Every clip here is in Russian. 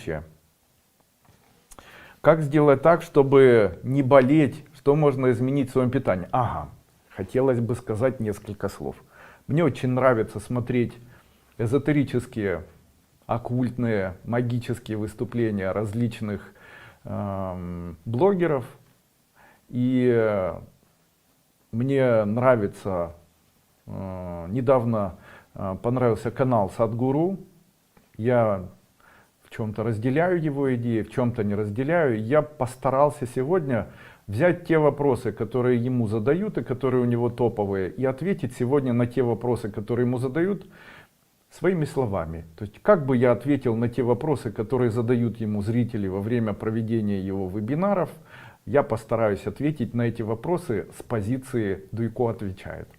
следующее. Как сделать так, чтобы не болеть? Что можно изменить в своем питании? Ага, хотелось бы сказать несколько слов. Мне очень нравится смотреть эзотерические, оккультные, магические выступления различных блогеров. И мне нравится, недавно понравился канал Садгуру. Я в чем-то разделяю его идеи, в чем-то не разделяю. Я постарался сегодня взять те вопросы, которые ему задают и которые у него топовые, и ответить сегодня на те вопросы, которые ему задают, своими словами. То есть как бы я ответил на те вопросы, которые задают ему зрители во время проведения его вебинаров, я постараюсь ответить на эти вопросы с позиции «Дуйко отвечает».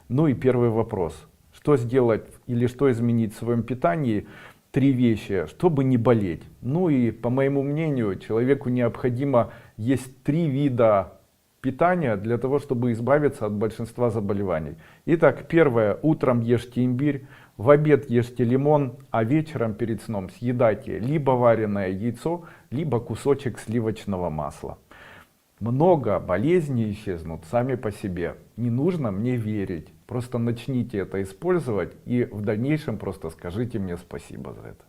Ну и первый вопрос. Что сделать или что изменить в своем питании? 3 вещи, чтобы не болеть. Ну и по моему мнению, человеку необходимо есть 3 вида питания для того, чтобы избавиться от большинства заболеваний. Итак, первое. Утром ешьте имбирь, в обед ешьте лимон, а вечером перед сном съедайте либо вареное яйцо, либо кусочек сливочного масла. Много болезней исчезнут сами по себе. Не нужно мне верить. Просто начните это использовать и в дальнейшем просто скажите мне спасибо за это.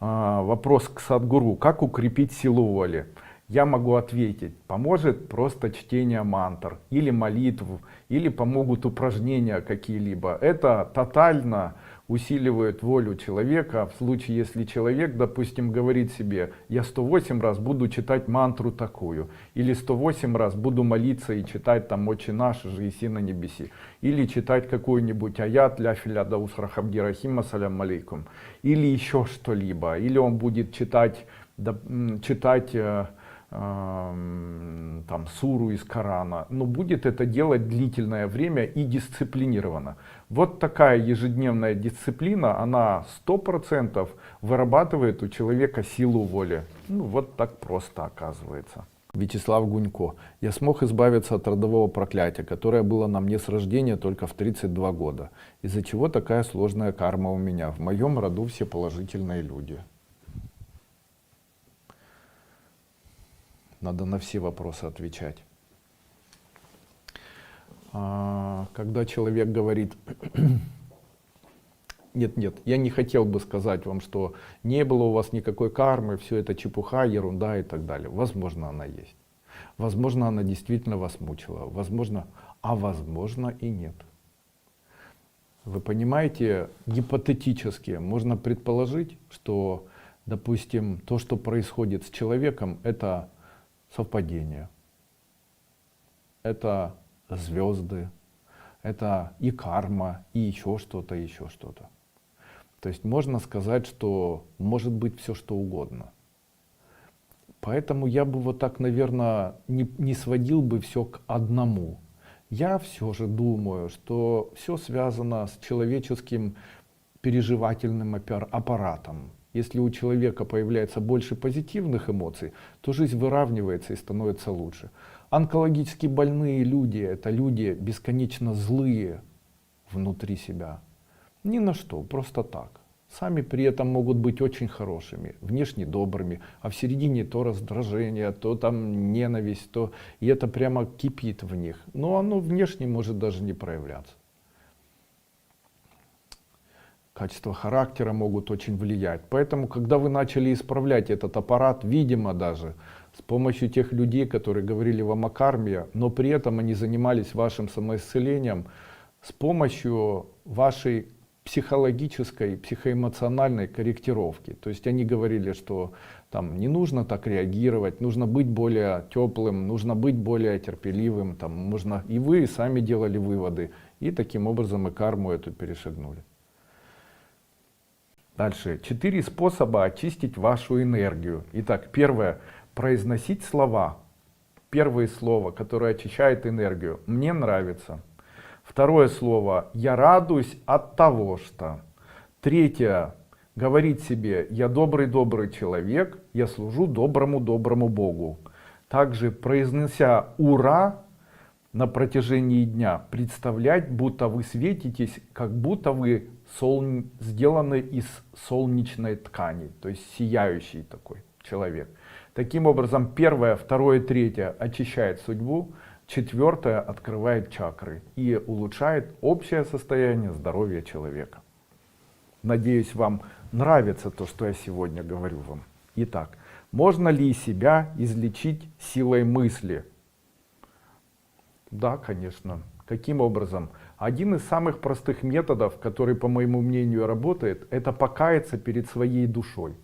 Вопрос к Садгуру. Как укрепить силу воли? Я могу ответить. Поможет просто чтение мантр или молитв, или помогут упражнения какие-либо. Это тотально усиливает волю человека. В случае, если человек, допустим, говорит себе: я 108 раз буду читать мантру такую, или 108 раз буду молиться и читать там «Отче наш, же еси на небеси», или читать какой-нибудь аят «Ля филя даус рахабди рахима салям алейкум», или еще что-либо, или он будет читать там суру из Корана, но будет это делать длительное время и дисциплинированно. Вот такая ежедневная дисциплина, она 100% вырабатывает у человека силу воли. Ну вот так просто оказывается. Вячеслав Гунько. Я смог избавиться от родового проклятия, которое было на мне с рождения только в 32 года. Из-за чего такая сложная карма у меня? В моем роду все положительные люди. Надо на все вопросы отвечать. Когда человек говорит: нет, я не хотел бы сказать вам, что не было у вас никакой кармы, все это чепуха, ерунда и так далее. Возможно, она есть. Возможно, она действительно вас мучила. Возможно, а возможно и нет. Вы понимаете, гипотетически можно предположить, что, допустим, то, что происходит с человеком, это совпадение, это звезды, это и карма, и еще что-то, еще что-то. То есть можно сказать, что может быть все что угодно. Поэтому я бы вот так, наверное, не сводил бы все к одному. Я все же думаю, что все связано с человеческим переживательным аппаратом. Если у человека появляется больше позитивных эмоций, то жизнь выравнивается и становится лучше. Онкологически больные люди — это люди бесконечно злые внутри себя. Ни на что, просто так. Сами при этом могут быть очень хорошими, внешне добрыми, а в середине то раздражение, то там ненависть, то и это прямо кипит в них. Но оно внешне может даже не проявляться. Качества характера могут очень влиять. Поэтому, когда вы начали исправлять этот аппарат, видимо, даже с помощью тех людей, которые говорили вам о карме, но при этом они занимались вашим самоисцелением, с помощью вашей психологической, психоэмоциональной корректировки. То есть они говорили, что там не нужно так реагировать, нужно быть более теплым, нужно быть более терпеливым, там, нужно... и вы сами делали выводы, и таким образом и карму эту перешагнули. Дальше. 4 способа очистить вашу энергию. Итак, первое. Произносить слова. Первое слово, которое очищает энергию. Мне нравится. Второе слово. Я радуюсь от того, что. Третье. Говорить себе: я добрый человек, я служу доброму Богу. Также, произнося «Ура» на протяжении дня, представлять, будто вы светитесь, как будто вы сделаны из солнечной ткани, то есть сияющий такой человек. Таким образом, первое, второе, третье очищает судьбу, четвертое открывает чакры и улучшает общее состояние здоровья человека. Надеюсь, вам нравится то, что я сегодня говорю вам. Итак, можно ли себя излечить силой мысли? Да, конечно. Каким образом? Один из самых простых методов, который, по моему мнению, работает, это покаяться перед своей душой.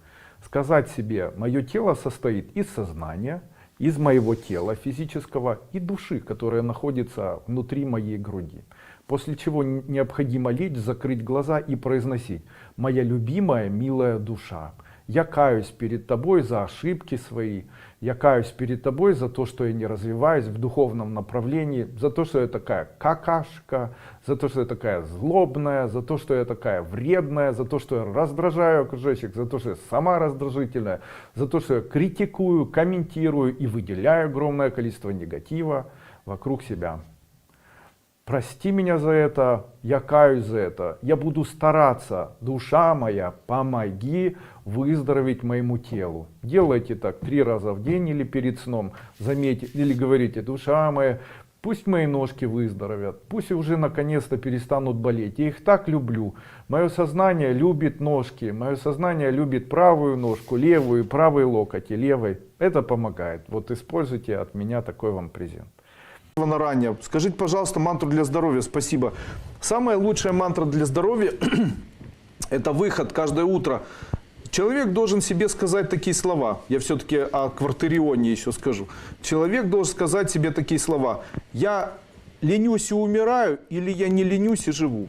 Сказать себе: мое тело состоит из сознания, из моего тела физического и души, которая находится внутри моей груди. После чего необходимо лечь, закрыть глаза и произносить: моя любимая, милая душа, я каюсь перед тобой за ошибки свои, я каюсь перед тобой за то, что я не развиваюсь в духовном направлении, за то, что я такая какашка, за то, что я такая злобная, за то, что я такая вредная, за то, что я раздражаю окружающих, за то, что я сама раздражительная, за то, что я критикую, комментирую и выделяю огромное количество негатива вокруг себя. Прости меня за это, я каюсь за это, я буду стараться, душа моя, помоги выздороветь моему телу. Делайте так 3 раза в день или перед сном, заметьте, или говорите: душа моя, пусть мои ножки выздоровят, пусть уже наконец-то перестанут болеть, я их так люблю. Мое сознание любит ножки, мое сознание любит правую ножку, левую, правый локоть и левой. Это помогает. Вот используйте от меня такой вам презент. Ранее. Скажите, пожалуйста, мантру для здоровья. Спасибо. Самая лучшая мантра для здоровья – это выход каждое утро. Человек должен себе сказать такие слова. Я все-таки о квартирионе еще скажу. Человек должен сказать себе такие слова: я ленюсь и умираю, или я не ленюсь и живу.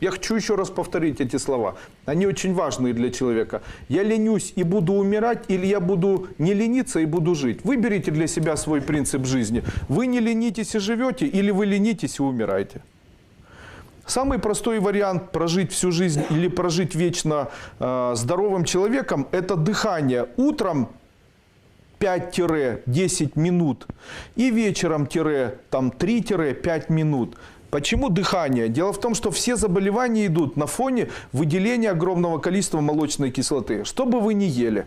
Я хочу еще раз повторить эти слова. Они очень важные для человека. Я ленюсь и буду умирать, или я буду не лениться и буду жить. Выберите для себя свой принцип жизни. Вы не ленитесь и живете, или вы ленитесь и умираете. Самый простой вариант прожить всю жизнь или прожить вечно здоровым человеком – это дыхание. Утром 5-10 минут и вечером 3-5 минут. Почему дыхание? Дело в том, что все заболевания идут на фоне выделения огромного количества молочной кислоты. Что бы вы ни ели.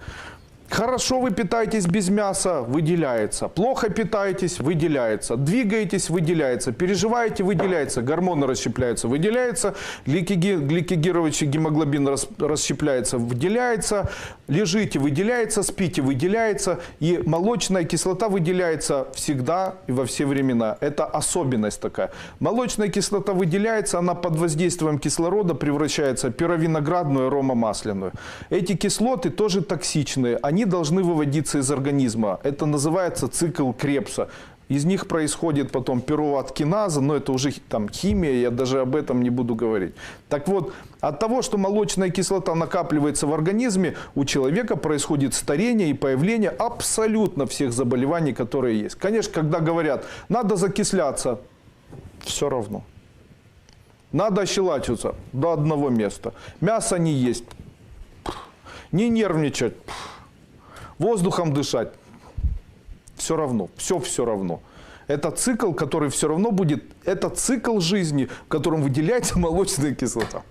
Хорошо вы питаетесь без мяса, выделяется. Плохо питаетесь, выделяется. Двигаетесь, выделяется. Переживаете, выделяется. Гормоны расщепляются, выделяется. Гликогировочный гемоглобин расщепляется, выделяется. Лежите, выделяется. Спите, выделяется. И молочная кислота выделяется всегда и во все времена. Это особенность такая. Молочная кислота выделяется, она под воздействием кислорода превращается в пировиноградную, аромамасляную. Эти кислоты тоже токсичные. Они должны выводиться из организма. Это называется цикл Кребса. Из них происходит потом пируват-киназа, но это уже там химия, я даже об этом не буду говорить. Так вот, от того, что молочная кислота накапливается в организме, у человека происходит старение и появление абсолютно всех заболеваний, которые есть. Конечно, когда говорят: надо закисляться, все равно. Надо ощелачиваться до одного места. Мясо не есть, не нервничать, воздухом дышать. Все равно, все равно. Это цикл, который все равно будет, это цикл жизни, в котором выделяется молочная кислота.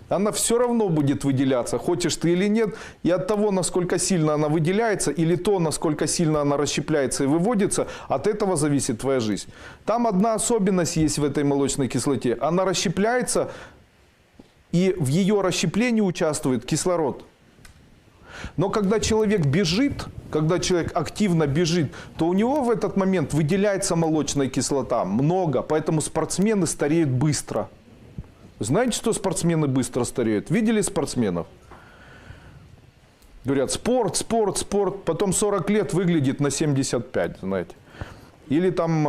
Она все равно будет выделяться, хочешь ты или нет. И от того, насколько сильно она выделяется, или то, насколько сильно она расщепляется и выводится, от этого зависит твоя жизнь. Там одна особенность есть в этой молочной кислоте. Она расщепляется, и в ее расщеплении участвует кислород. Но когда человек бежит, когда человек активно бежит, то у него в этот момент выделяется молочная кислота много, поэтому спортсмены стареют быстро. Знаете, что спортсмены быстро стареют? Видели спортсменов? Говорят: спорт, спорт, спорт, потом 40 лет выглядит на 75, знаете. Или там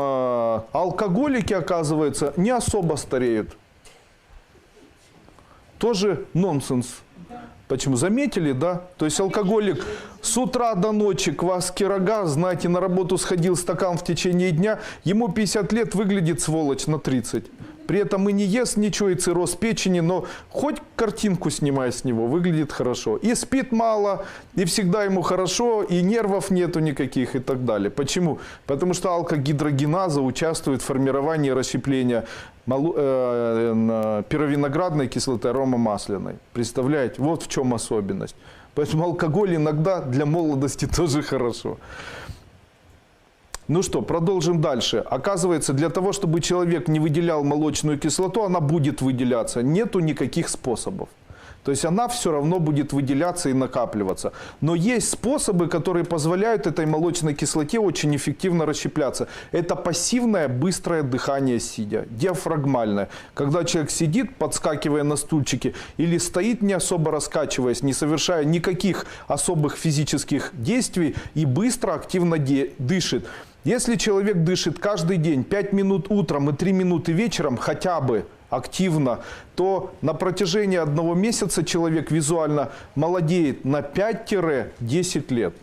алкоголики, оказывается, не особо стареют. Тоже нонсенс. Почему? Заметили, да? То есть алкоголик с утра до ночи квас рога, знаете, на работу сходил, стакан в течение дня, ему 50 лет, выглядит сволочь на 30. при этом и не ест ничего, и цирроз печени, но хоть картинку снимай с него, выглядит хорошо. И спит мало, и всегда ему хорошо, и нервов нету никаких и так далее. Почему? Потому что алкогидрогеназа участвует в формировании расщепления пировиноградной кислоты аромамасляной. Представляете? Вот в чем особенность. Поэтому алкоголь иногда для молодости тоже хорошо. Ну что, продолжим дальше. Оказывается, для того, чтобы человек не выделял молочную кислоту, она будет выделяться. Нету никаких способов. То есть она все равно будет выделяться и накапливаться. Но есть способы, которые позволяют этой молочной кислоте очень эффективно расщепляться. Это пассивное быстрое дыхание сидя, диафрагмальное. Когда человек сидит, подскакивая на стульчике, или стоит, не особо раскачиваясь, не совершая никаких особых физических действий и быстро, активно дышит. Если человек дышит каждый день 5 минут утром и 3 минуты вечером хотя бы активно, то на протяжении 1 месяца человек визуально молодеет на 5-10 лет.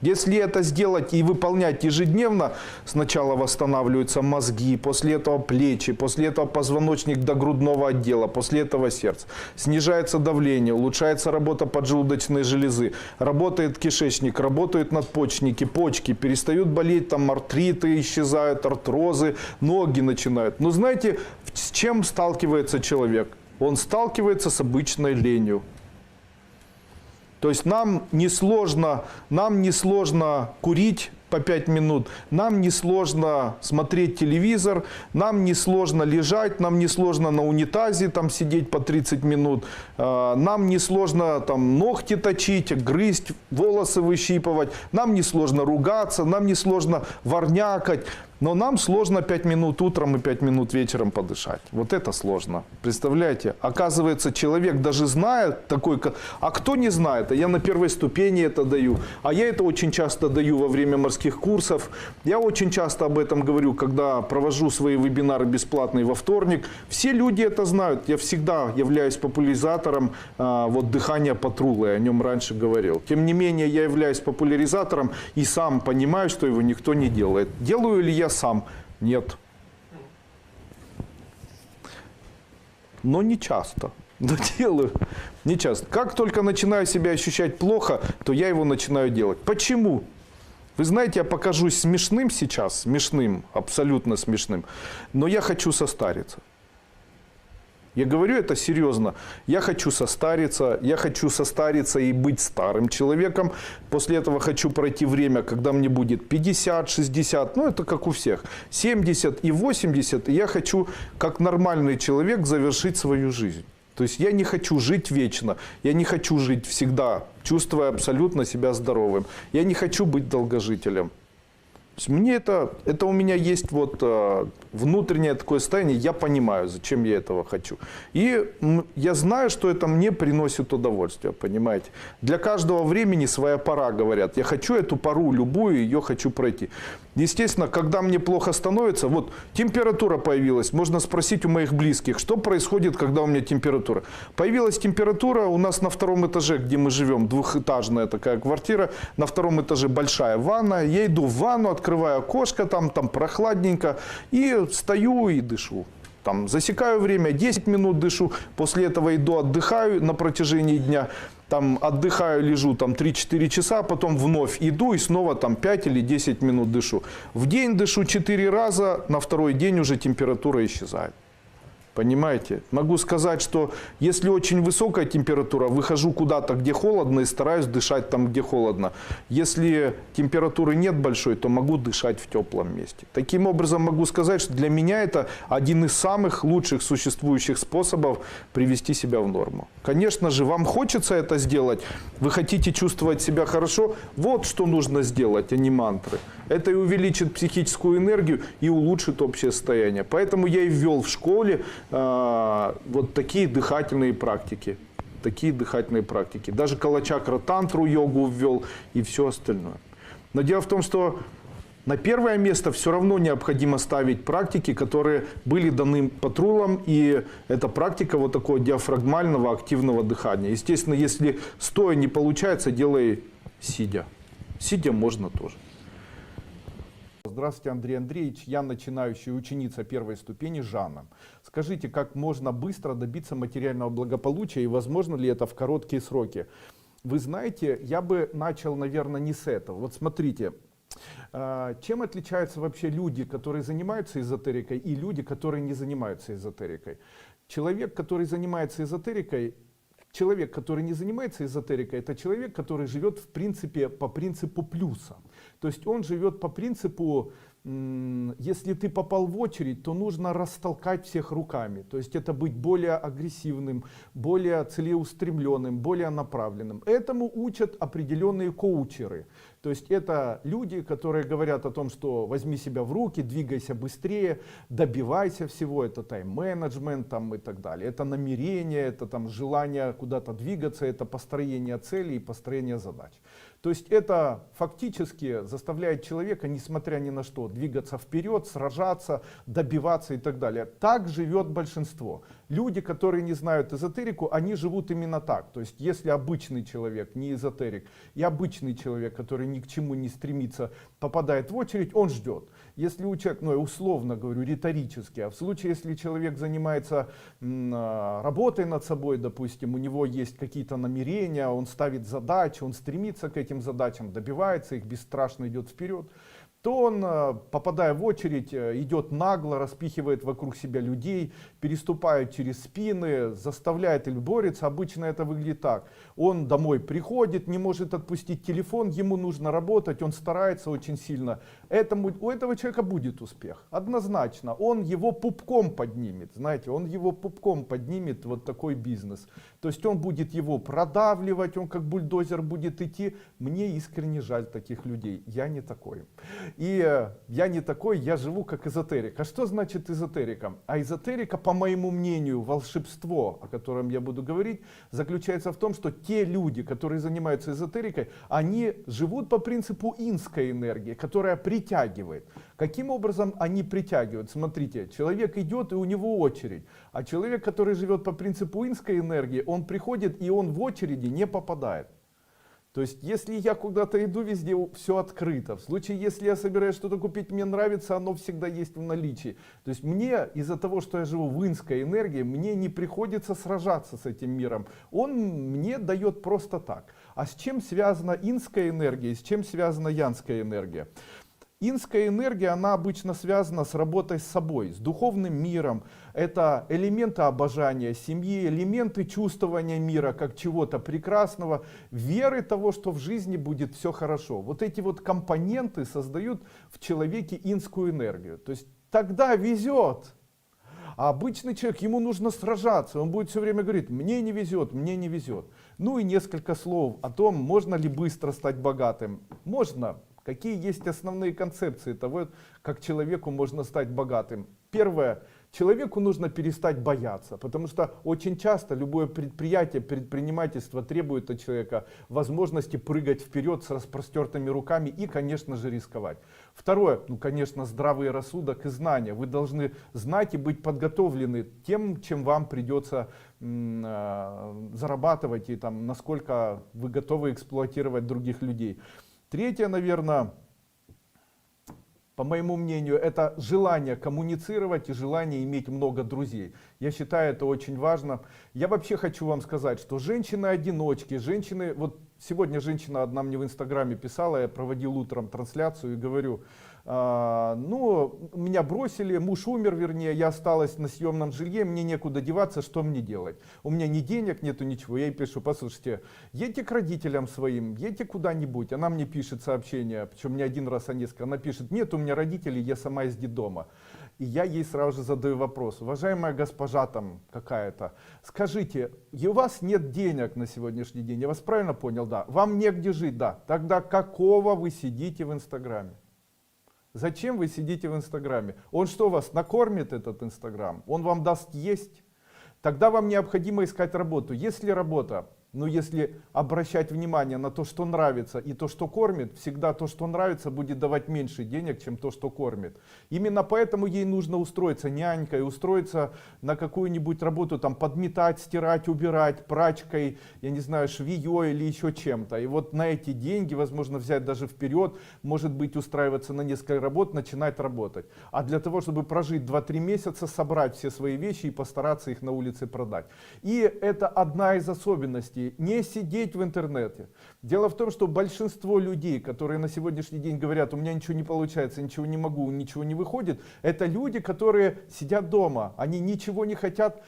Если это сделать и выполнять ежедневно, сначала восстанавливаются мозги, после этого плечи, после этого позвоночник до грудного отдела, после этого сердце. Снижается давление, улучшается работа поджелудочной железы, работает кишечник, работают надпочечники, почки, перестают болеть, там артриты исчезают, артрозы, ноги начинают. Но знаете, с чем сталкивается человек? Он сталкивается с обычной ленью. То есть нам не сложно курить по 5 минут, нам не сложно смотреть телевизор, нам не сложно лежать, нам не сложно на унитазе там сидеть по 30 минут, нам не сложно там ногти точить, грызть, волосы выщипывать, нам не сложно ругаться, нам не сложно ворнякать. Но нам сложно 5 минут утром и 5 минут вечером подышать. Вот это сложно. Представляете? Оказывается, человек даже знает такой... А кто не знает? А я на первой ступени это даю. А я это очень часто даю во время морских курсов. Я очень часто об этом говорю, когда провожу свои вебинары бесплатные во вторник. Все люди это знают. Я всегда являюсь популяризатором дыхания по трулу. Я о нем раньше говорил. Тем не менее, я являюсь популяризатором и сам понимаю, что его никто не делает. Делаю ли я сам? Нет. Но не часто. Но делаю. Не часто. Как только начинаю себя ощущать плохо, то я его начинаю делать. Почему? Вы знаете, я покажусь смешным сейчас. Смешным. Абсолютно смешным. Но я хочу состариться. Я говорю это серьезно. Я хочу состариться и быть старым человеком. После этого хочу пройти время, когда мне будет 50, 60, ну это как у всех, 70 и 80. И я хочу, как нормальный человек, завершить свою жизнь. То есть я не хочу жить вечно, я не хочу жить всегда, чувствуя абсолютно себя здоровым. Я не хочу быть долгожителем. Мне это у меня есть внутреннее такое состояние, я понимаю, зачем я этого хочу. И я знаю, что это мне приносит удовольствие, понимаете. Для каждого времени своя пора, говорят. Я хочу эту пору, любую, ее хочу пройти. Естественно, когда мне плохо становится, вот температура появилась, можно спросить у моих близких, что происходит, когда у меня температура. Появилась температура у нас на 2-м этаже, где мы живем, двухэтажная такая квартира, на 2-м этаже большая ванна, я иду в ванну, открываю окошко, там прохладненько, и стою и дышу. Там засекаю время, 10 минут дышу, после этого иду отдыхаю на протяжении дня, там отдыхаю, лежу там 3-4 часа, потом вновь иду и снова там 5 или 10 минут дышу. В день дышу 4 раза, на 2-й день уже температура исчезает. Понимаете? Могу сказать, что если очень высокая температура, выхожу куда-то, где холодно, и стараюсь дышать там, где холодно. Если температуры нет большой, то могу дышать в теплом месте. Таким образом, могу сказать, что для меня это один из самых лучших существующих способов привести себя в норму. Конечно же, вам хочется это сделать, вы хотите чувствовать себя хорошо, вот что нужно сделать, а не мантры. Это и увеличит психическую энергию, и улучшит общее состояние. Поэтому я и ввел в школе вот такие дыхательные практики. Даже калачакра-тантру йогу ввел и все остальное. Но дело в том, что на первое место все равно необходимо ставить практики, которые были даны патрулам. И это практика вот такого диафрагмального активного дыхания. Естественно, если стоя не получается, делай сидя. Сидя можно тоже. Здравствуйте, Андрей Андреевич, я начинающая ученица первой ступени Жанна. Скажите, как можно быстро добиться материального благополучия и возможно ли это в короткие сроки? Вы знаете, я бы начал, наверное, не с этого. Вот смотрите, чем отличаются вообще люди, которые занимаются эзотерикой, и люди, которые не занимаются эзотерикой? Человек, который занимается эзотерикой, человек, который не занимается эзотерикой, это человек, который живет в принципе по принципу плюса. То есть он живет по принципу, если ты попал в очередь, то нужно растолкать всех руками. То есть это быть более агрессивным, более целеустремленным, более направленным. Этому учат определенные коучеры. То есть это люди, которые говорят о том, что возьми себя в руки, двигайся быстрее, добивайся всего. Это тайм-менеджмент там, и так далее. Это намерение, это там, желание куда-то двигаться, это построение целей и построение задач. То есть это фактически заставляет человека, несмотря ни на что, двигаться вперед, сражаться, добиваться и так далее. Так живет большинство. Люди, которые не знают эзотерику, они живут именно так. То есть если обычный человек, не эзотерик, и обычный человек, который ни к чему не стремится, попадает в очередь, он ждет. Если у человека, ну я условно говорю, риторически, а в случае, если человек занимается работой над собой, допустим, у него есть какие-то намерения, он ставит задачи, он стремится к этим задачам, добивается их, бесстрашно идет вперед, то он, попадая в очередь, идет нагло, распихивает вокруг себя людей, переступает через спины, заставляет или борется. Обычно это выглядит так. Он домой приходит, не может отпустить телефон, ему нужно работать, он старается очень сильно. У этого человека будет успех, однозначно. Он его пупком поднимет, знаете, он его пупком поднимет, вот такой бизнес. То есть он будет его продавливать, он как бульдозер будет идти. Мне искренне жаль таких людей, я не такой. И я не такой, я живу как эзотерик. А что значит эзотерика? А эзотерика, по моему мнению, волшебство, о котором я буду говорить, заключается в том, что те люди, которые занимаются эзотерикой, они живут по принципу инской энергии, которая притягивает. Каким образом они притягивают? Смотрите, человек идет и у него очередь. А человек, который живет по принципу инской энергии, он приходит и он в очереди не попадает. То есть, если я куда-то иду, везде все открыто. В случае, если я собираюсь что-то купить, мне нравится, оно всегда есть в наличии. То есть, мне из-за того, что я живу в инской энергии, мне не приходится сражаться с этим миром. Он мне дает просто так. А с чем связана инская энергия и с чем связана янская энергия? Инская энергия, она обычно связана с работой с собой, с духовным миром. Это элементы обожания семьи, элементы чувствования мира как чего-то прекрасного, веры того, что в жизни будет все хорошо. Вот эти вот компоненты создают в человеке инскую энергию. То есть тогда везет. А обычный человек, ему нужно сражаться, он будет все время говорить, мне не везет, мне не везет. Ну и несколько слов о том, можно ли быстро стать богатым. Можно. Какие есть основные концепции того, как человеку можно стать богатым? Первое. Человеку нужно перестать бояться, потому что очень часто любое предприятие, предпринимательство требует от человека возможности прыгать вперед с распростертыми руками и, конечно же, рисковать. Второе, ну, конечно, здравый рассудок и знания. Вы должны знать и быть подготовлены тем, чем вам придется зарабатывать и там, насколько вы готовы эксплуатировать других людей. Третье, наверное, по моему мнению, это желание коммуницировать и желание иметь много друзей. Я считаю, это очень важно. Я вообще хочу вам сказать, что женщины-одиночки, женщины, вот сегодня женщина одна мне в Инстаграме писала, я проводил утром трансляцию и говорю, ну, меня бросили, муж умер, вернее, я осталась на съемном жилье, мне некуда деваться, что мне делать? У меня ни денег нету, ничего. Я ей пишу, послушайте, едьте к родителям своим, едьте куда-нибудь. Она мне пишет сообщение, причем не один раз, а несколько. Она пишет, нет, у меня родителей, я сама из детдома. И я ей сразу же задаю вопрос, уважаемая госпожа там какая-то, скажите, и у вас нет денег на сегодняшний день, я вас правильно понял? Да. Вам негде жить? Да. Тогда какого вы сидите в Инстаграме? Зачем вы сидите в Инстаграме? Он что, вас накормит, этот Инстаграм? Он вам даст есть? Тогда вам необходимо искать работу. Если работа, Но если обращать внимание на то, что нравится и то, что кормит, всегда то, что нравится, будет давать меньше денег, чем то, что кормит. Именно поэтому ей нужно устроиться нянькой, устроиться на какую-нибудь работу, там, подметать, стирать, убирать, прачкой, я не знаю, швеей или еще чем-то. И вот на эти деньги, возможно, взять даже вперед, может быть, устраиваться на несколько работ, начинать работать. А для того, чтобы прожить 2-3 месяца, собрать все свои вещи и постараться их на улице продать. И это одна из особенностей. Не сидеть в интернете. Дело в том, что большинство людей, которые на сегодняшний день говорят, у меня ничего не получается, ничего не могу, ничего не выходит, это люди, которые сидят дома, они ничего не хотят.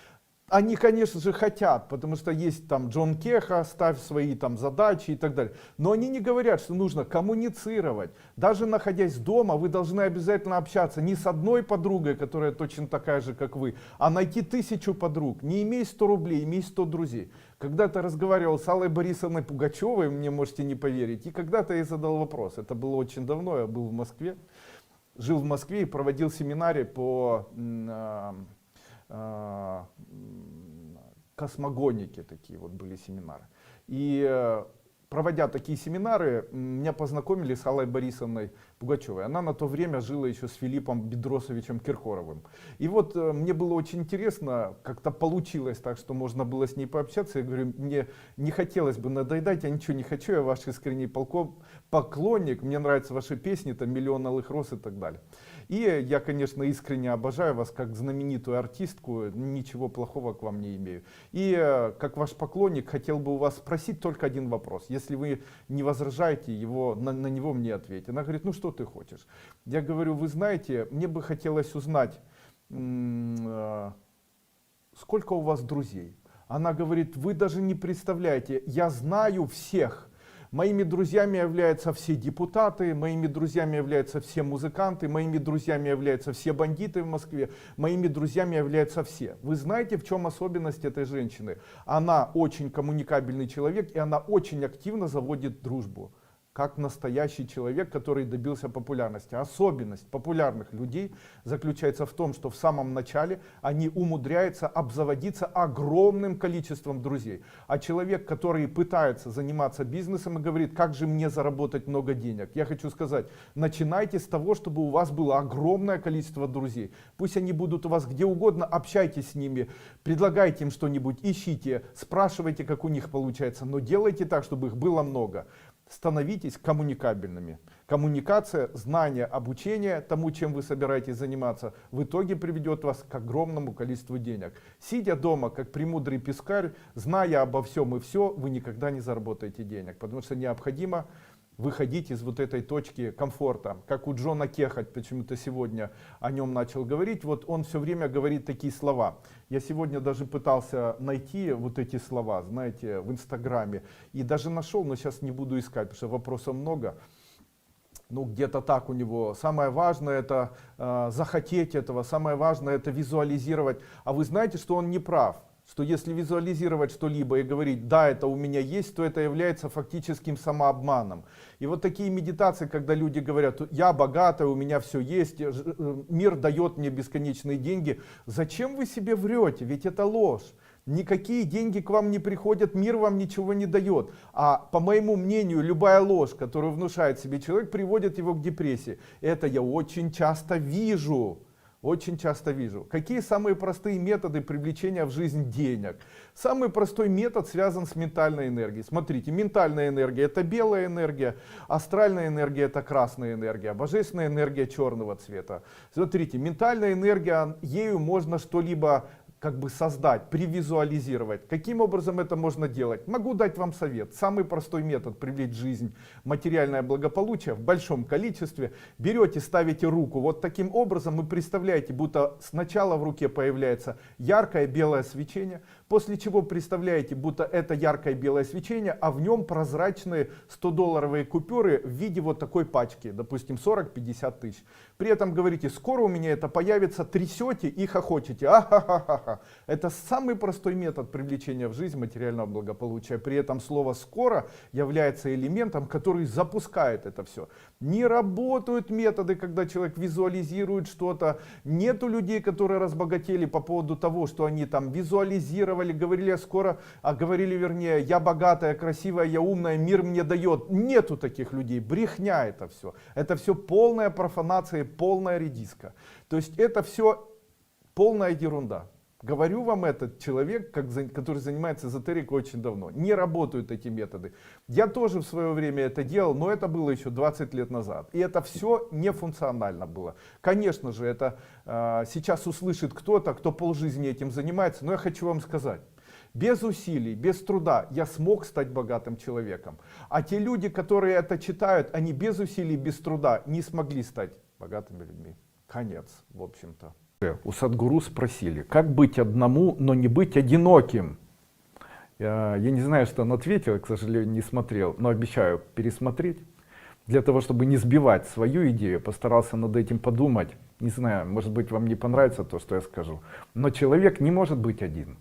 Они, конечно же, хотят, потому что есть там Джон Кеха, ставь свои там задачи и так далее. Но они не говорят, что нужно коммуницировать. Даже находясь дома, вы должны обязательно общаться не с одной подругой, которая точно такая же, как вы, а найти 1000 подруг. Не имей 100 рублей, имей 100 друзей. Когда-то разговаривал с Аллой Борисовной Пугачевой, мне можете не поверить, и когда-то я задал вопрос. Это было очень давно, я был в Москве, жил в Москве и проводил семинары по космогоники, такие вот были семинары. И проводя такие семинары, меня познакомили с Аллой Борисовной Пугачевой. Она на то время жила еще с Филиппом Бедросовичем Киркоровым. И вот мне было очень интересно, как-то получилось так, что можно было с ней пообщаться. Я говорю, мне не хотелось бы надоедать, я ничего не хочу, я ваш искренний поклонник, мне нравятся ваши песни, там «Миллион алых роз» и так далее. И я, конечно, искренне обожаю вас как знаменитую артистку, ничего плохого к вам не имею. И как ваш поклонник хотел бы у вас спросить только один вопрос. Если вы не возражаете, на него мне ответьте. Она говорит, ну что ты хочешь? Я говорю, вы знаете, мне бы хотелось узнать, сколько у вас друзей? Она говорит, вы даже не представляете, я знаю всех. Моими друзьями являются все депутаты, моими друзьями являются все музыканты, моими друзьями являются все бандиты в Москве, моими друзьями являются все. Вы знаете, в чем особенность этой женщины? Она очень коммуникабельный человек, и она очень активно заводит дружбу. Как настоящий человек, который добился популярности. Особенность популярных людей заключается в том, что в самом начале они умудряются обзаводиться огромным количеством друзей. А человек, который пытается заниматься бизнесом и говорит, как же мне заработать много денег, я хочу сказать, начинайте с того, чтобы у вас было огромное количество друзей. Пусть они будут у вас где угодно, общайтесь с ними, предлагайте им что-нибудь, ищите, спрашивайте, как у них получается, но делайте так, чтобы их было много. Становитесь коммуникабельными. Коммуникация, знание, обучение тому, чем вы собираетесь заниматься, в итоге приведет вас к огромному количеству денег. Сидя дома, как премудрый пескарь, зная обо всем и все, вы никогда не заработаете денег, потому что необходимо выходить из вот этой точки комфорта. Как у Джона Кеха, почему-то сегодня о нем начал говорить, вот он все время говорит такие слова. Я сегодня даже пытался найти вот эти слова, знаете, в Инстаграме, и даже нашел, но сейчас не буду искать, потому что вопросов много. Ну, где-то так у него. Самое важное это захотеть этого, самое важное это визуализировать. А вы знаете, что он не прав? Что если визуализировать что-либо и говорить, да, это у меня есть, то это является фактическим самообманом. И вот такие медитации, когда люди говорят, я богатый, у меня все есть, мир дает мне бесконечные деньги. Зачем вы себе врете? Ведь это ложь. Никакие деньги к вам не приходят, мир вам ничего не дает. А по моему мнению, любая ложь, которую внушает себе человек, приводит его к депрессии. Это я очень часто вижу. Очень часто вижу. Какие самые простые методы привлечения в жизнь денег? Самый простой метод связан с ментальной энергией. Смотрите, ментальная энергия это белая энергия, астральная энергия это красная энергия, божественная энергия черного цвета. Смотрите, ментальная энергия, ею можно что-либо как бы создать, привизуализировать. Каким образом это можно делать? Могу дать вам совет. Самый простой метод привлечь в жизнь материальное благополучие в большом количестве. Берете, ставите руку вот таким образом и представляете, будто сначала в руке появляется яркое белое свечение, после чего представляете, будто это яркое белое свечение, а в нем прозрачные 100-долларовые купюры в виде вот такой пачки, допустим 40-50 тысяч. При этом говорите, скоро у меня это появится, трясете и хохочете. Ахахаха. Это самый простой метод привлечения в жизнь материального благополучия. При этом слово «скоро» является элементом, который запускает это все. Не работают методы, когда человек визуализирует что-то. Нету людей, которые разбогатели по поводу того, что они там визуализировали, проповедовали, говорили скоро, говорили вернее, я богатая, красивая, я умная, мир мне дает. Нету таких людей, брехня это все. Это все полная профанация, полная редиска. То есть это все полная ерунда. Говорю вам, этот человек, который занимается эзотерикой очень давно, не работают эти методы. Я тоже в свое время это делал, но это было еще 20 лет назад. И это все нефункционально было. Конечно же, это сейчас услышит кто-то, кто полжизни этим занимается, но я хочу вам сказать. Без усилий, без труда я смог стать богатым человеком. А те люди, которые это читают, они без усилий, без труда не смогли стать богатыми людьми. Конец, в общем-то. У Садгуру спросили, как быть одному, но не быть одиноким. Я не знаю, что он ответил, я, к сожалению, не смотрел, но обещаю пересмотреть. Для того, чтобы не сбивать свою идею, постарался над этим подумать. Не знаю, может быть, вам не понравится то, что я скажу. Но человек не может быть один.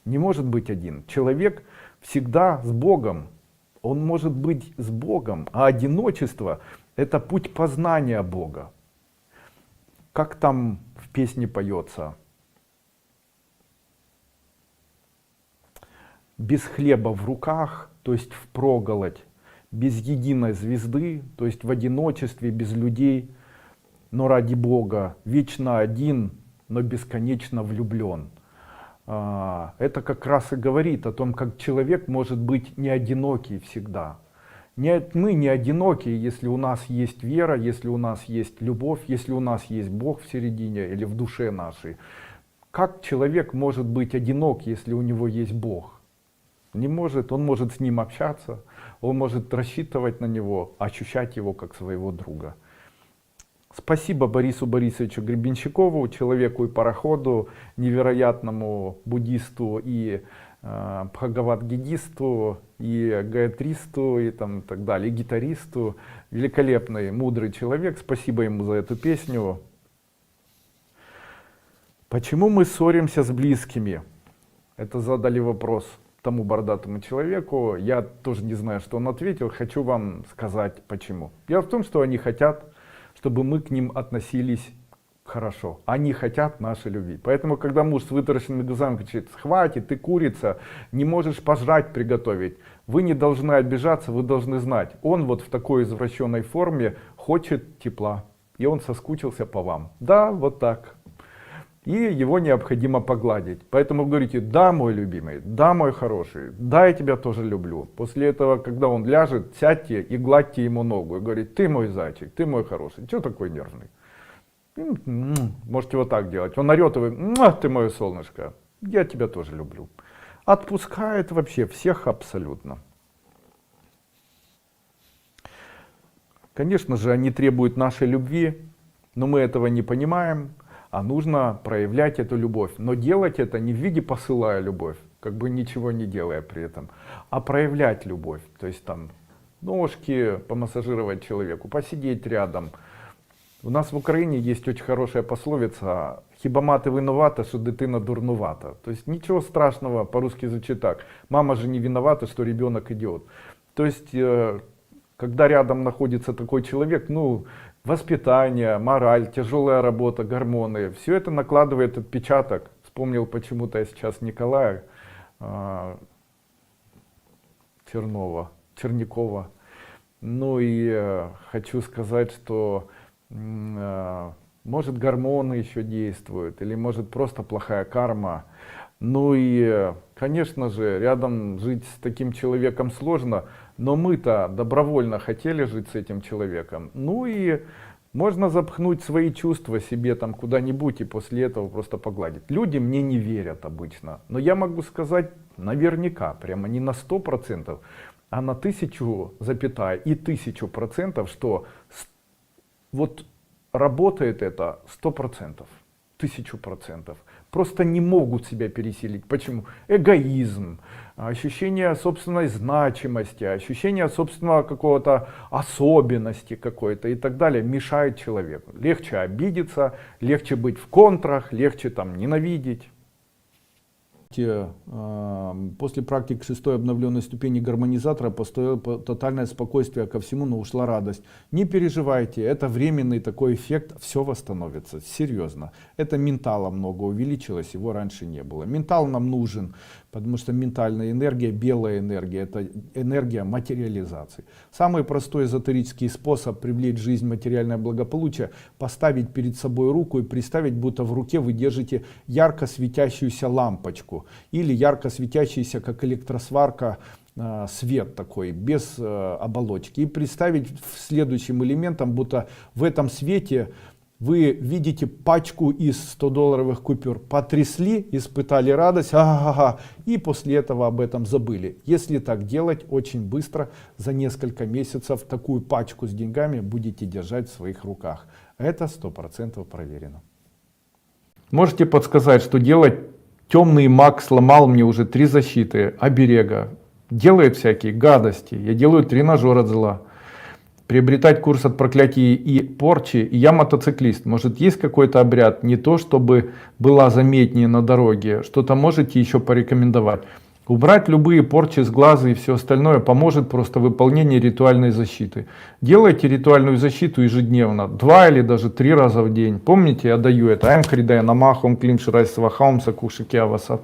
Не может быть один. Человек всегда с Богом. Он может быть с Богом, а одиночество — это путь познания Бога. Как там в песне поется? Без хлеба в руках, то есть впроголодь, без единой звезды, то есть в одиночестве, без людей, но ради Бога, вечно один, но бесконечно влюблен. Это как раз и говорит о том, как человек может быть не одинокий всегда. Мы не одиноки, если у нас есть вера, если у нас есть любовь, если у нас есть Бог в середине или в душе нашей. Как человек может быть одинок, если у него есть Бог? Не может, он может с ним общаться, он может рассчитывать на него, ощущать его как своего друга. Спасибо Борису Борисовичу Гребенщикову, человеку и пароходу, невероятному буддисту и бхагават-гидисту, и гаятристу, и так далее, и гитаристу. Великолепный, мудрый человек. Спасибо ему за эту песню. Почему мы ссоримся с близкими? Это задали вопрос тому бородатому человеку. Я тоже не знаю, что он ответил. Хочу вам сказать, почему. Дело в том, что они хотят, чтобы мы к ним относились хорошо. Они хотят нашей любви. Поэтому, когда муж с вытаращенными глазами кричит: хватит, ты курица, не можешь пожрать приготовить, вы не должны обижаться, вы должны знать, он вот в такой извращенной форме хочет тепла. И он соскучился по вам. Да, вот так. И его необходимо погладить. Поэтому вы говорите: да, мой любимый, да, мой хороший, да, я тебя тоже люблю. После этого, когда он ляжет, сядьте и гладьте ему ногу. И говорите: ты мой зайчик, ты мой хороший. Чего такой нервный? Можете вот так делать. Он орет, и вы: ты мое солнышко, я тебя тоже люблю. Отпускает вообще всех абсолютно. Конечно же, они требуют нашей любви, но мы этого не понимаем, а нужно проявлять эту любовь. Но делать это не в виде посылая любовь, как бы ничего не делая при этом, а проявлять любовь. То есть там ножки помассажировать человеку, посидеть рядом. У нас в Украине есть очень хорошая пословица: «Хіба мати виновата, що дитина дурнувата». То есть ничего страшного, по-русски звучит так: мама же не виновата, что ребенок идиот. То есть, когда рядом находится такой человек, воспитание, мораль, тяжелая работа, гормоны, все это накладывает отпечаток. Вспомнил почему-то я сейчас Николая Чернякова. Хочу сказать, что может гормоны еще действуют, или может просто плохая карма. Конечно же, рядом жить с таким человеком сложно, но мы-то добровольно хотели жить с этим человеком. Можно запхнуть свои чувства себе там куда-нибудь и после этого просто погладить. Люди мне не верят обычно, но я могу сказать наверняка, прямо не на 100%, а на 1000% что вот работает это 100%, 1000%. Просто не могут себя пересилить. Почему? Эгоизм, ощущение собственной значимости, ощущение собственного какого-то особенности какой-то и так далее мешает человеку. Легче обидеться, легче быть в контрах, легче там ненавидеть. После практики 6-й обновленной ступени гармонизатора поступило тотальное спокойствие ко всему, но ушла радость. Не переживайте, это временный такой эффект, все восстановится, серьезно. Это ментала много увеличилось, его раньше не было. Ментал нам нужен, потому что ментальная энергия, белая энергия, это энергия материализации. Самый простой эзотерический способ привлечь в жизнь материальное благополучие — поставить перед собой руку и представить, будто в руке вы держите ярко светящуюся лампочку или ярко светящийся, как электросварка, свет такой, без оболочки. И представить следующим элементом, будто в этом свете вы видите пачку из 100-долларовых купюр. Потрясли, испытали радость, и после этого об этом забыли. Если так делать, очень быстро, за несколько месяцев, такую пачку с деньгами будете держать в своих руках. Это 100% проверено. Можете подсказать, что делать? Темный маг сломал мне уже 3 защиты, оберега. Делает всякие гадости. Я делаю тренажер от зла. Приобретать курс от проклятий и порчи. И я мотоциклист. Может, есть какой-то обряд? Не то, чтобы была заметнее на дороге. Что-то можете еще порекомендовать? Убрать любые порчи с глаза и все остальное поможет просто выполнение ритуальной защиты. Делайте ритуальную защиту ежедневно, 2 или даже 3 раза в день. Помните, я даю это. Айм Хридая Намахом Клим Ширай Свахаум Сакушики Авасат.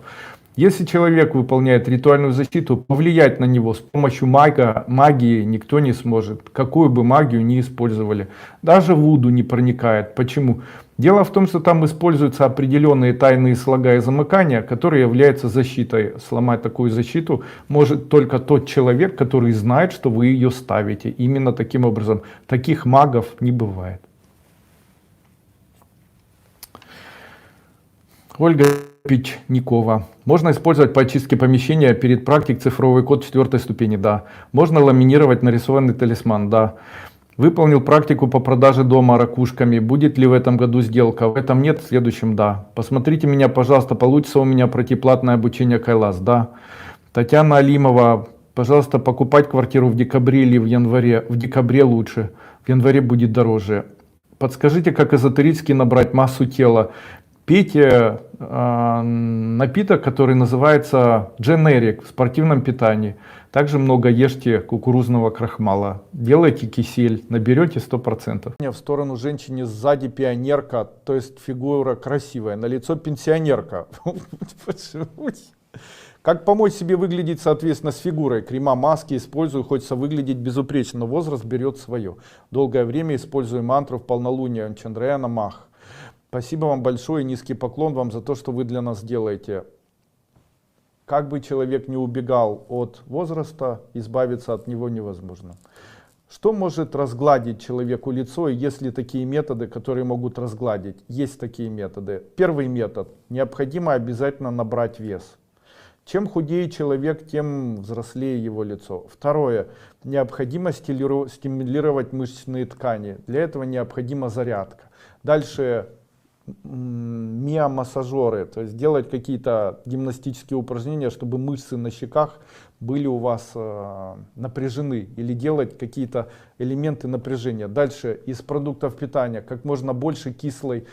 Если человек выполняет ритуальную защиту, повлиять на него с помощью магии никто не сможет. Какую бы магию ни использовали. Даже вуду не проникает. Почему? Дело в том, что там используются определенные тайные слога и замыкания, которые являются защитой. Сломать такую защиту может только тот человек, который знает, что вы ее ставите. Именно таким образом. Таких магов не бывает. Ольга Печникова. Можно использовать по очистке помещения перед практикой цифровой код 4-й ступени? Да. Можно ламинировать нарисованный талисман? Да. Выполнил практику по продаже дома ракушками. Будет ли в этом году сделка? В этом нет, в следующем да. Посмотрите меня, пожалуйста, получится у меня пройти платное обучение Кайлас? Да. Татьяна Алимова. Пожалуйста, покупать квартиру в декабре или в январе? В декабре лучше. В январе будет дороже. Подскажите, как эзотерически набрать массу тела? Пейте напиток, который называется Generic в спортивном питании. Также много ешьте кукурузного крахмала. Делайте кисель, наберете 100%. В сторону женщине сзади пионерка, то есть фигура красивая, на лицо пенсионерка. Как помочь себе выглядеть соответственно с фигурой? Крема, маски использую, хочется выглядеть безупречно, но возраст берет свое. Долгое время использую мантру в полнолуние Чандраяна Мах. Спасибо вам большое, низкий поклон вам за то, что вы для нас делаете. Как бы человек не убегал от возраста, избавиться от него невозможно. Что может разгладить человеку лицо, и есть ли такие методы, которые могут разгладить? Есть такие методы. Первый метод. Необходимо обязательно набрать вес. Чем худее человек, тем взрослее его лицо. Второе. Необходимо стимулировать мышечные ткани. Для этого необходима зарядка. Дальше. Миомассажеры, то есть делать какие-то гимнастические упражнения, чтобы мышцы на щеках были у вас напряжены, или делать какие-то элементы напряжения. Дальше из продуктов питания как можно больше кислой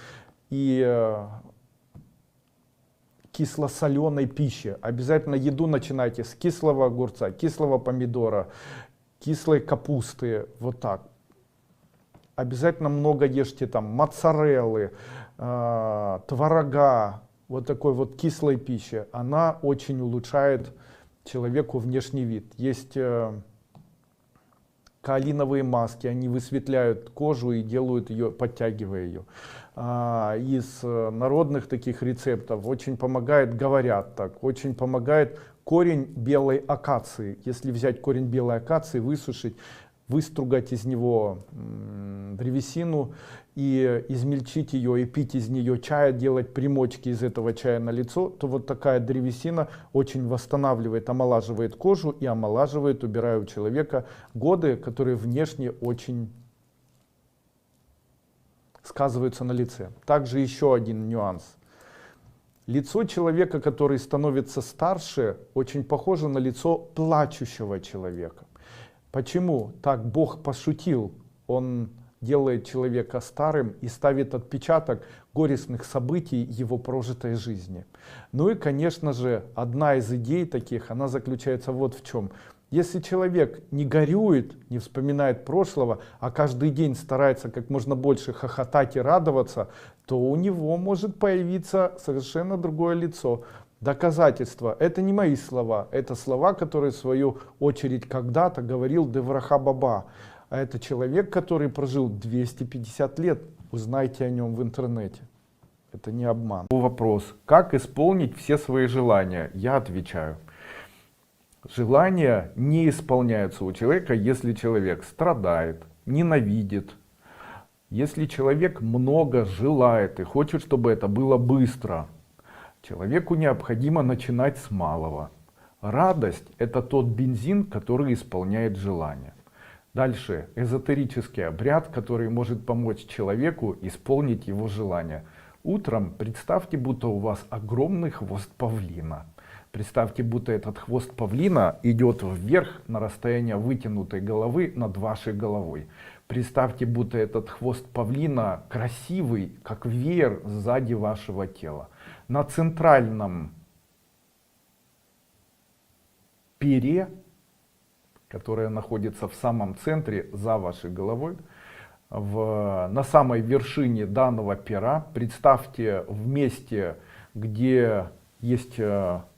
и кисло-соленой пищи. Обязательно еду начинайте с кислого огурца, кислого помидора, кислой капусты, вот так. Обязательно много ешьте там моцареллы, творога, вот такой вот кислой пищи. Она очень улучшает человеку внешний вид. Есть каолиновые маски, они высветляют кожу и делают ее, подтягивая ее. Из народных таких рецептов очень помогает, говорят так, очень помогает корень белой акации. Если взять корень белой акации, высушить, выстругать из него древесину и измельчить ее и пить из нее чай, делать примочки из этого чая на лицо, то вот такая древесина очень восстанавливает, омолаживает кожу и омолаживает, убирая у человека годы, которые внешне очень сказываются на лице. Также еще один нюанс. Лицо человека, который становится старше, очень похоже на лицо плачущего человека. Почему? Так Бог пошутил. Он делает человека старым и ставит отпечаток горестных событий его прожитой жизни. Ну и, конечно же, одна из идей таких, она заключается вот в чем. Если человек не горюет, не вспоминает прошлого, а каждый день старается как можно больше хохотать и радоваться, то у него может появиться совершенно другое лицо. Доказательства. Это не мои слова, это слова, которые в свою очередь когда-то говорил Девраха Баба. А это человек, который прожил 250 лет. Узнайте о нем в интернете. Это не обман. Вопрос, как исполнить все свои желания? Я отвечаю. Желания не исполняются у человека, если человек страдает, ненавидит, если человек много желает и хочет, чтобы это было быстро. Человеку необходимо начинать с малого. Радость — это тот бензин, который исполняет желание. Дальше эзотерический обряд, который может помочь человеку исполнить его желание. Утром представьте, будто у вас огромный хвост павлина. Представьте, будто этот хвост павлина идет вверх на расстояние вытянутой головы над вашей головой. Представьте, будто этот хвост павлина красивый, как веер сзади вашего тела. На центральном пере, которое находится в самом центре за вашей головой, на самой вершине данного пера представьте в месте, где есть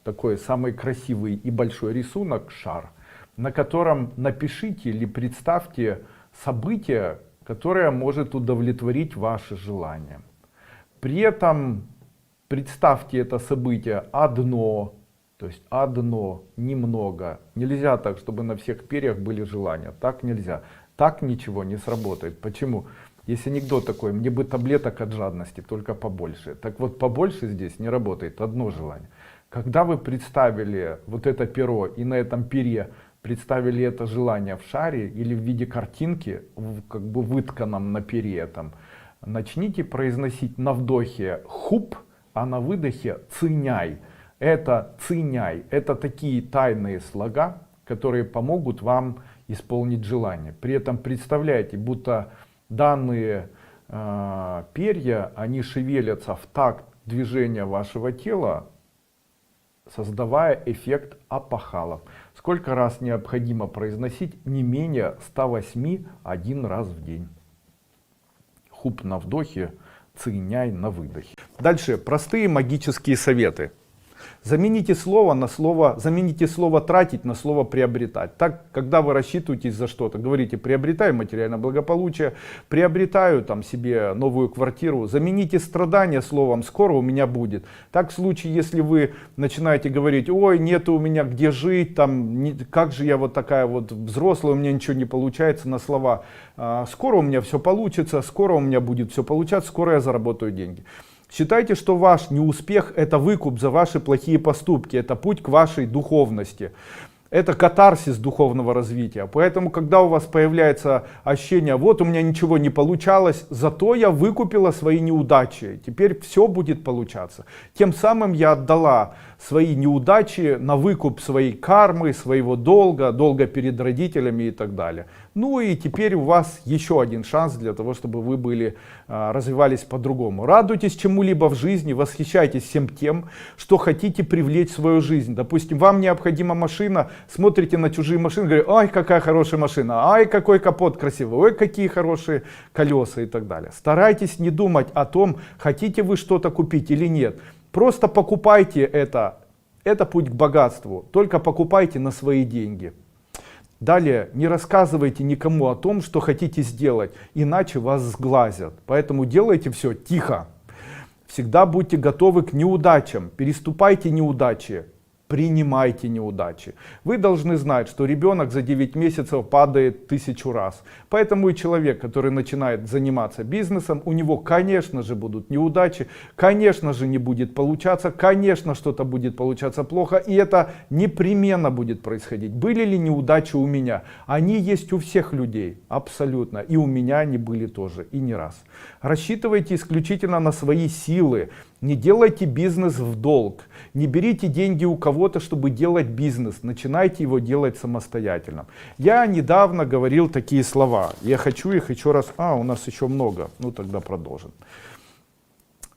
такой самый красивый и большой рисунок, шар, на котором напишите или представьте событие, которое может удовлетворить ваши желания. При этом представьте это событие одно, то есть одно, немного. Нельзя так, чтобы на всех перьях были желания. Так нельзя. Так ничего не сработает. Почему? Есть анекдот такой: мне бы таблеток от жадности, только побольше. Так вот, побольше здесь не работает, одно желание. Когда вы представили вот это перо и на этом пере представили это желание в шаре или в виде картинки, как бы вытканном на пере там, начните произносить на вдохе хуп, а на выдохе циняй. Это циняй, это такие тайные слога, которые помогут вам исполнить желание. При этом представляете, будто данные перья, они шевелятся в такт движения вашего тела, создавая эффект опахалов. Сколько раз необходимо произносить? Не менее 108 один раз в день. Хуп на вдохе, циняй на выдохе. Дальше простые магические советы. Замените слово на слово, замените слово тратить на слово приобретать. Так, когда вы рассчитываетесь за что-то, говорите: приобретаю материальное благополучие, приобретаю там себе новую квартиру, замените страдания словом скоро у меня будет. Так в случае, если вы начинаете говорить: ой, нету у меня где жить, там, как же я вот такая вот взрослая, у меня ничего не получается, на слова скоро у меня все получится, скоро у меня будет все получаться, скоро я заработаю деньги. Считайте, что ваш неуспех — это выкуп за ваши плохие поступки, это путь к вашей духовности. Это катарсис духовного развития. Поэтому, когда у вас появляется ощущение: вот у меня ничего не получалось, зато я выкупила свои неудачи, теперь все будет получаться. Тем самым я отдала свои неудачи на выкуп своей кармы, своего долга, долга перед родителями и так далее. Ну и теперь у вас еще один шанс для того, чтобы вы развивались по-другому. Радуйтесь чему-либо в жизни, восхищайтесь всем тем, что хотите привлечь в свою жизнь. Допустим, вам необходима машина, смотрите на чужие машины, говорите: ай, какая хорошая машина, ай, какой капот красивый, ой, какие хорошие колеса и так далее. Старайтесь не думать о том, хотите вы что-то купить или нет. Просто покупайте это. Это путь к богатству. Только покупайте на свои деньги. Далее, не рассказывайте никому о том, что хотите сделать, иначе вас сглазят. Поэтому делайте все тихо. Всегда будьте готовы к неудачам. Переступайте неудачи. Принимайте неудачи. Вы должны знать, что ребенок за 9 месяцев падает 1000 раз. Поэтому и человек, который начинает заниматься бизнесом, у него, конечно же, будут неудачи, конечно же, не будет получаться, конечно, что-то будет получаться плохо, и это непременно будет происходить. Были ли неудачи у меня? Они есть у всех людей, абсолютно. И у меня они были тоже, и не раз. Рассчитывайте исключительно на свои силы. Не делайте бизнес в долг, не берите деньги у кого того-то, чтобы делать бизнес. Начинайте его делать самостоятельно. Я недавно говорил такие слова. Я хочу их еще раз. У нас еще много. Ну тогда продолжим.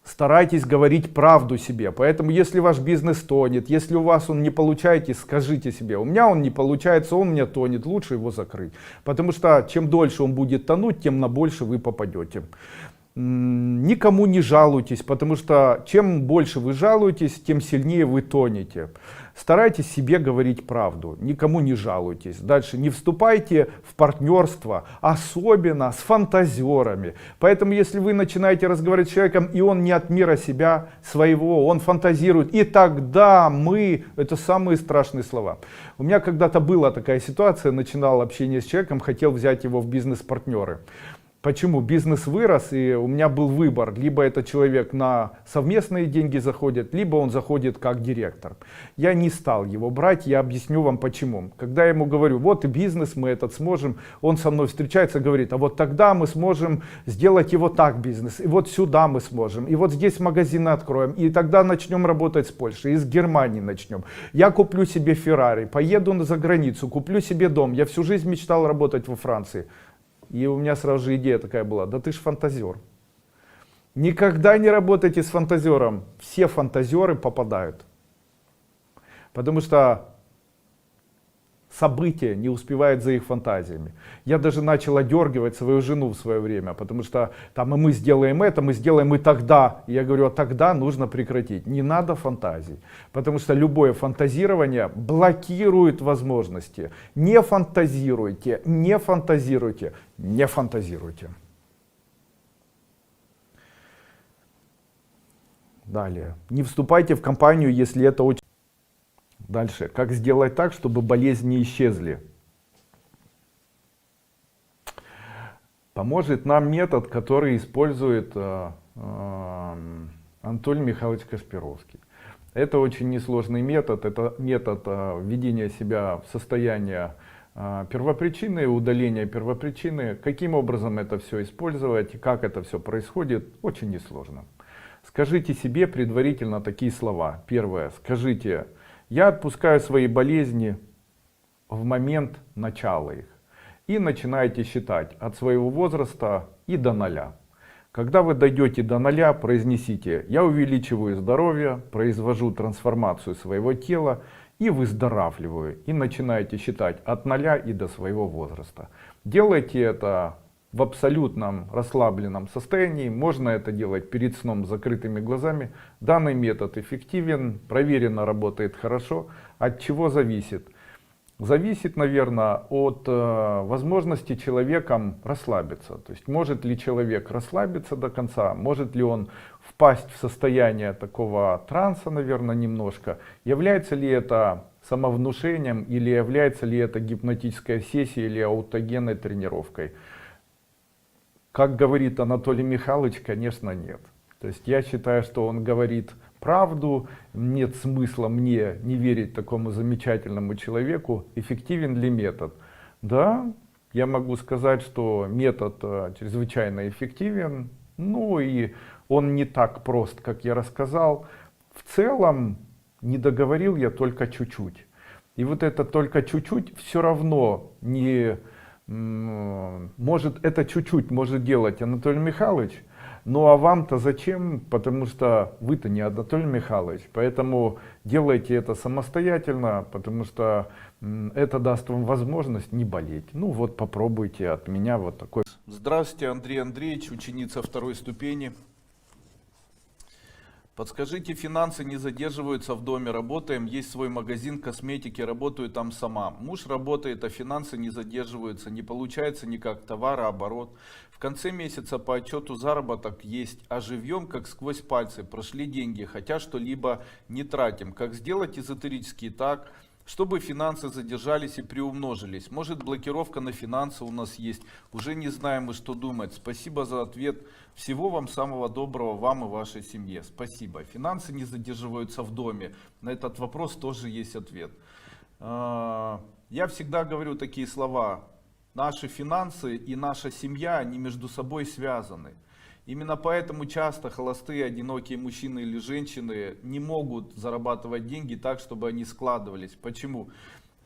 Старайтесь говорить правду себе. Поэтому, если ваш бизнес тонет, если у вас он не получается, скажите себе: у меня он не получается, он у меня тонет, лучше его закрыть. Потому что чем дольше он будет тонуть, тем на больше вы попадете. Никому не жалуйтесь, потому что чем больше вы жалуетесь, тем сильнее вы тонете. Старайтесь себе говорить правду, никому не жалуйтесь. Дальше, не вступайте в партнерство, особенно с фантазерами. Поэтому, если вы начинаете разговаривать с человеком, и он не от мира себя своего, он фантазирует, и тогда мы, это самые страшные слова. У меня когда-то была такая ситуация, начинал общение с человеком, хотел взять его в бизнес-партнеры. Почему? Бизнес вырос, и у меня был выбор. Либо этот человек на совместные деньги заходит, либо он заходит как директор. Я не стал его брать, я объясню вам почему. Когда я ему говорю: вот и бизнес мы этот сможем, он со мной встречается, говорит: а вот тогда мы сможем сделать его так бизнес, и вот сюда мы сможем, и вот здесь магазины откроем, и тогда начнем работать с Польшей, и с Германии начнем. Я куплю себе Феррари, поеду за границу, куплю себе дом. Я всю жизнь мечтал работать во Франции. И у меня сразу же идея такая была: да ты ж фантазер. Никогда не работайте с фантазером. Все фантазеры попадают. Потому что события не успевают за их фантазиями. Я даже начал одергивать свою жену в свое время, потому что там: и мы сделаем это, мы сделаем и тогда. И я говорю: а тогда нужно прекратить. Не надо фантазий, потому что любое фантазирование блокирует возможности. Не фантазируйте, не фантазируйте, не фантазируйте. Далее. Не вступайте в компанию, если это очень... Дальше. Как сделать так, чтобы болезни исчезли? Поможет нам метод, который использует Анатолий Михайлович Кашпировский. Это очень несложный метод. Это метод введения себя в состояние первопричины, удаления первопричины. Каким образом это все использовать, как это все происходит, очень несложно. Скажите себе предварительно такие слова. Первое. Скажите: я отпускаю свои болезни в момент начала их. И начинаете считать от своего возраста и до 0. Когда вы дойдете до 0, произнесите: я увеличиваю здоровье, произвожу трансформацию своего тела и выздоравливаю. И начинаете считать от 0 и до своего возраста. Делайте это в абсолютном расслабленном состоянии. Можно это делать перед сном с закрытыми глазами. Данный метод эффективен, проверено, работает хорошо. От чего зависит? Зависит, наверное, от возможности человеком расслабиться. То есть, может ли человек расслабиться до конца, может ли он впасть в состояние такого транса, наверное, немножко. Является ли это самовнушением, или является ли это гипнотической сессией, или аутогенной тренировкой? Как говорит Анатолий Михайлович, конечно, нет. То есть я считаю, что он говорит правду, нет смысла мне не верить такому замечательному человеку. Эффективен ли метод? Да, я могу сказать, что метод чрезвычайно эффективен, ну и он не так прост, как я рассказал. В целом не договорил я только чуть-чуть. И вот это только чуть-чуть все равно не... Может, это чуть-чуть может делать Анатолий Михайлович, ну а вам-то зачем? Потому что вы-то не Анатолий Михайлович, поэтому делайте это самостоятельно, потому что это даст вам возможность не болеть. Ну вот попробуйте от меня вот такой. Здравствуйте, Андрей Андреевич, ученица 2 ступени. Подскажите, финансы не задерживаются в доме, работаем, есть свой магазин косметики, работаю там сама. Муж работает, а финансы не задерживаются, не получается никак товарооборот. В конце месяца по отчету заработок есть, а живьем как сквозь пальцы, прошли деньги, хотя что-либо не тратим. Как сделать эзотерически так, чтобы финансы задержались и приумножились? Может, блокировка на финансы у нас есть? Уже не знаем, и что думать. Спасибо за ответ. Всего вам самого доброго, вам и вашей семье. Спасибо. Финансы не задерживаются в доме. На этот вопрос тоже есть ответ. Я всегда говорю такие слова. Наши финансы и наша семья, они между собой связаны. Именно поэтому часто холостые, одинокие мужчины или женщины не могут зарабатывать деньги так, чтобы они складывались. Почему?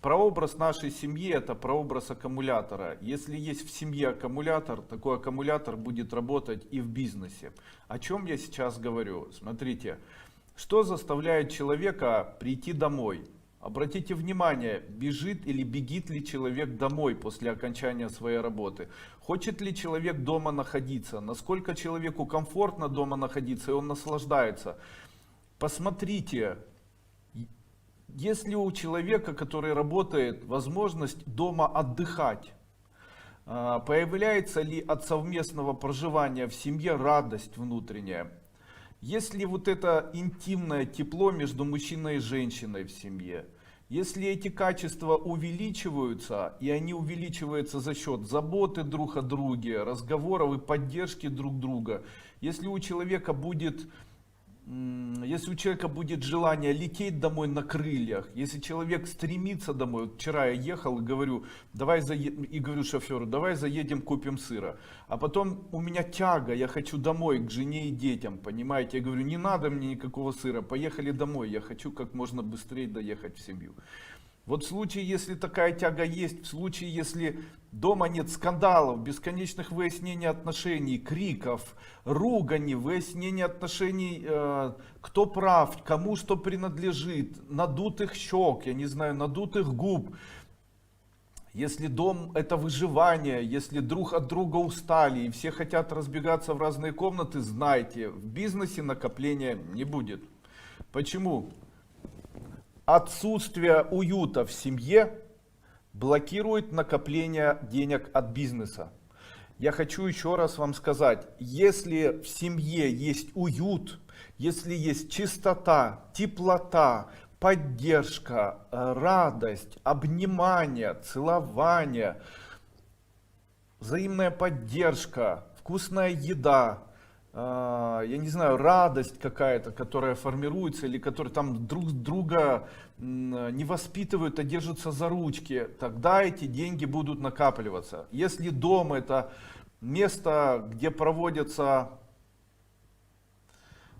Прообраз нашей семьи — это прообраз аккумулятора. Если есть в семье аккумулятор, такой аккумулятор будет работать и в бизнесе. О чем я сейчас говорю? Смотрите, что заставляет человека прийти домой? Обратите внимание, бежит или бегит ли человек домой после окончания своей работы? Хочет ли человек дома находиться? Насколько человеку комфортно дома находиться, и он наслаждается? Посмотрите, есть ли у человека, который работает, возможность дома отдыхать? Появляется ли от совместного проживания в семье радость внутренняя? Есть ли вот это интимное тепло между мужчиной и женщиной в семье? Если эти качества увеличиваются, и они увеличиваются за счет заботы друг о друге, разговоров и поддержки друг друга, если у человека будет желание лететь домой на крыльях, если человек стремится домой, вот вчера я ехал и говорю, говорю шоферу, давай заедем купим сыра, а потом у меня тяга, я хочу домой к жене и детям, понимаете, я говорю, не надо мне никакого сыра, поехали домой, я хочу как можно быстрее доехать в семью. Вот в случае, если такая тяга есть, в случае, если дома нет скандалов, бесконечных выяснений отношений, криков, ругани, выяснений отношений, кто прав, кому что принадлежит, надутых щек, я не знаю, надутых губ. Если дом — это выживание, если друг от друга устали и все хотят разбегаться в разные комнаты, знайте, в бизнесе накопления не будет. Почему? Отсутствие уюта в семье блокирует накопление денег от бизнеса. Я хочу еще раз вам сказать, если в семье есть уют, если есть чистота, теплота, поддержка, радость, обнимание, целование, взаимная поддержка, вкусная еда, я не знаю, радость какая-то, которая формируется, или которые там друг друга не воспитывают, а держатся за ручки, тогда эти деньги будут накапливаться. Если дом — это место, где проводятся,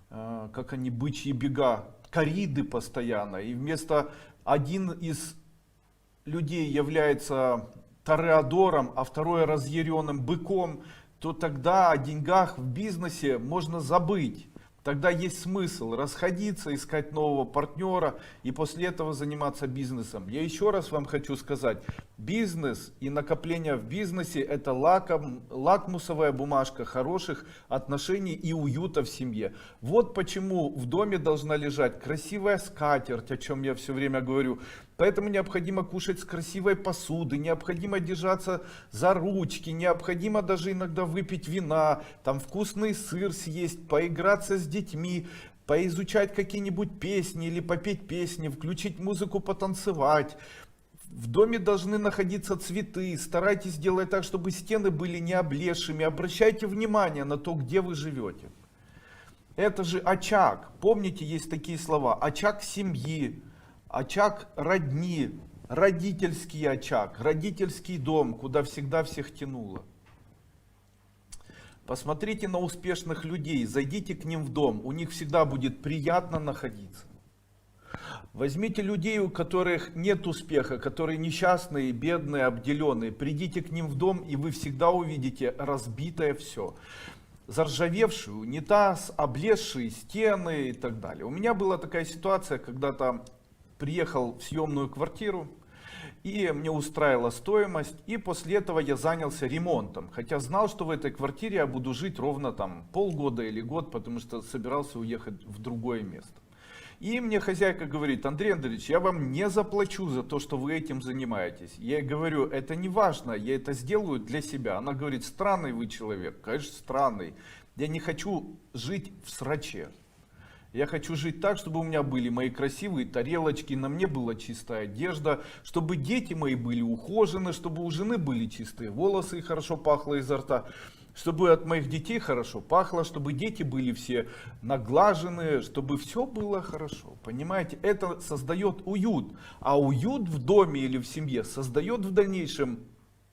как они, бычьи бега, корриды постоянно, и вместо один из людей является тореадором, а второй разъяренным быком, то тогда о деньгах в бизнесе можно забыть. Тогда есть смысл расходиться, искать нового партнера и после этого заниматься бизнесом. Я еще раз вам хочу сказать, бизнес и накопление в бизнесе — это лакмусовая бумажка хороших отношений и уюта в семье. Вот почему в доме должна лежать красивая скатерть, о чем я все время говорю. Поэтому необходимо кушать с красивой посуды, необходимо держаться за ручки, необходимо даже иногда выпить вина, там вкусный сыр съесть, поиграться с детьми, поизучать какие-нибудь песни или попеть песни, включить музыку, потанцевать. В доме должны находиться цветы, старайтесь делать так, чтобы стены были не облезшими, обращайте внимание на то, где вы живете. Это же очаг, помните, есть такие слова, очаг семьи. Очаг родни, родительский очаг, родительский дом, куда всегда всех тянуло. Посмотрите на успешных людей, зайдите к ним в дом, у них всегда будет приятно находиться. Возьмите людей, у которых нет успеха, которые несчастные, бедные, обделенные, придите к ним в дом, и вы всегда увидите разбитое все. Заржавевший унитаз, облезшие стены и так далее. У меня была такая ситуация, когда-то приехал в съемную квартиру, и мне устраивала стоимость, и после этого я занялся ремонтом. Хотя знал, что в этой квартире я буду жить ровно там полгода или год, потому что собирался уехать в другое место. И мне хозяйка говорит: Андрей Андреевич, я вам не заплачу за то, что вы этим занимаетесь. Я ей говорю: это не важно, я это сделаю для себя. Она говорит: странный вы человек. Конечно, странный. Я не хочу жить в сраче. Я хочу жить так, чтобы у меня были мои красивые тарелочки, на мне была чистая одежда, чтобы дети мои были ухожены, чтобы у жены были чистые волосы и хорошо пахло изо рта, чтобы от моих детей хорошо пахло, чтобы дети были все наглаженные, чтобы все было хорошо. Понимаете, это создает уют. А уют в доме или в семье создает в дальнейшем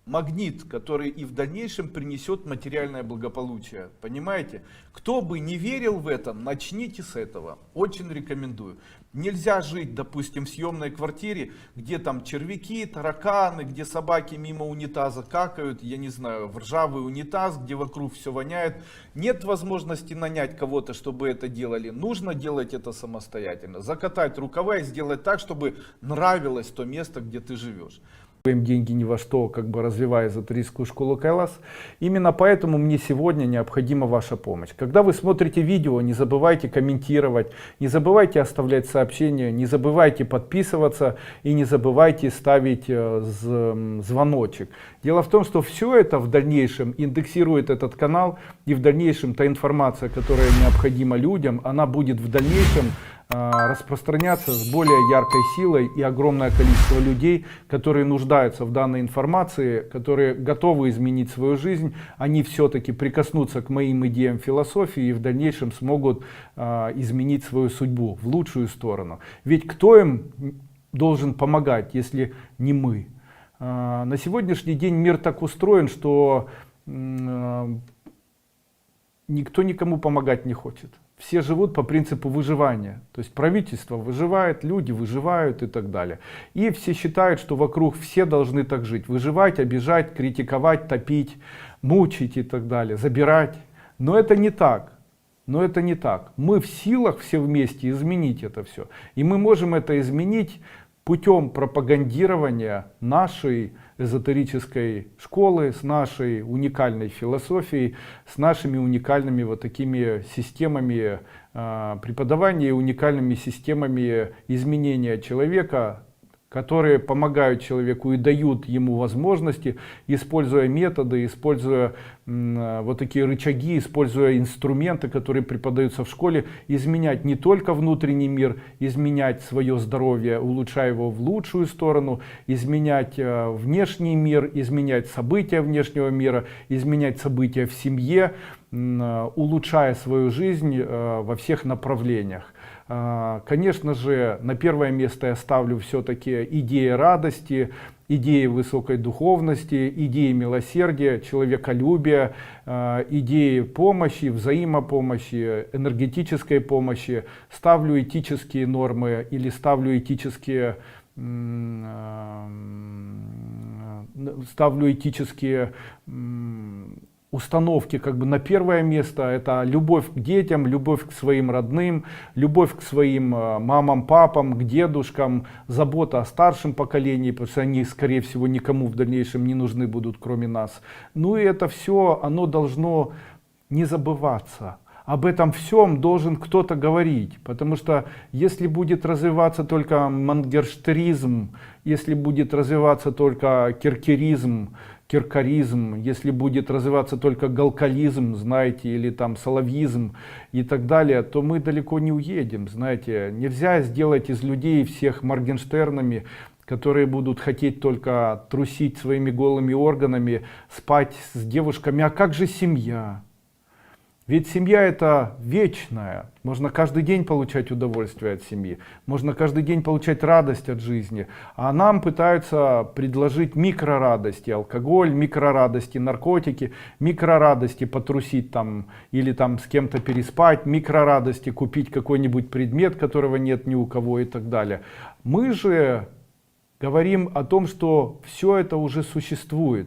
магнит, который и в дальнейшем принесет материальное благополучие. Понимаете? Кто бы не верил в это, начните с этого. Очень рекомендую. Нельзя жить, допустим, в съемной квартире, где там червяки, тараканы, где собаки мимо унитаза какают, я не знаю, в ржавый унитаз, где вокруг все воняет. Нет возможности нанять кого-то, чтобы это делали. Нужно делать это самостоятельно. Закатать рукава и сделать так, чтобы нравилось то место, где ты живешь. Деньги ни во что, как бы развивая эзотерическую школу Кайлас. Именно поэтому мне сегодня необходима ваша помощь. Когда вы смотрите видео, не забывайте комментировать, не забывайте оставлять сообщения, не забывайте подписываться и не забывайте ставить звоночек. Дело в том, что все это в дальнейшем индексирует этот канал, и в дальнейшем та информация, которая необходима людям, она будет в дальнейшем распространяться с более яркой силой, и огромное количество людей, которые нуждаются в данной информации, которые готовы изменить свою жизнь, они все-таки прикоснутся к моим идеям философии и в дальнейшем смогут изменить свою судьбу в лучшую сторону. Ведь кто им должен помогать, если не мы? На сегодняшний день мир так устроен, что никто никому помогать не хочет. Все живут по принципу выживания. То есть правительство выживает, люди выживают и так далее. И все считают, что вокруг все должны так жить. Выживать, обижать, критиковать, топить, мучить и так далее, забирать. Но это не так. Но это не так. Мы в силах все вместе изменить это все. И мы можем это изменить путем пропагандирования нашей эзотерической школы, с нашей уникальной философией, с нашими уникальными вот такими системами преподавания, уникальными системами изменения человека, которые помогают человеку и дают ему возможности, используя методы, используя вот такие рычаги, используя инструменты, которые преподаются в школе, изменять не только внутренний мир, изменять свое здоровье, улучшая его в лучшую сторону, изменять внешний мир, изменять события внешнего мира, изменять события в семье, улучшая свою жизнь во всех направлениях. Конечно же, на первое место я ставлю все-таки идеи радости, идеи высокой духовности, идеи милосердия, человеколюбия, идеи помощи, взаимопомощи, энергетической помощи. Ставлю этические нормы или ставлю этические установки как бы на первое место. Это любовь к детям, любовь к своим родным, любовь к своим мамам, папам, к дедушкам, забота о старшем поколении, потому что они, скорее всего, никому в дальнейшем не нужны будут, кроме нас. Ну и это все, оно должно не забываться. Об этом всем должен кто-то говорить, потому что если будет развиваться только мангерштеризм, если будет развиваться только киркеризм, если будет развиваться только галкализм, знаете, или там соловьизм и так далее, то мы далеко не уедем, знаете. Нельзя сделать из людей всех Моргенштернами, которые будут хотеть только трусить своими голыми органами, спать с девушками. А как же семья? Ведь семья это вечная. Можно каждый день получать удовольствие от семьи. Можно каждый день получать радость от жизни. А нам пытаются предложить микрорадости. Алкоголь, микрорадости, наркотики, микрорадости потрусить там или там с кем-то переспать, микрорадости купить какой-нибудь предмет, которого нет ни у кого и так далее. Мы же говорим о том, что все это уже существует.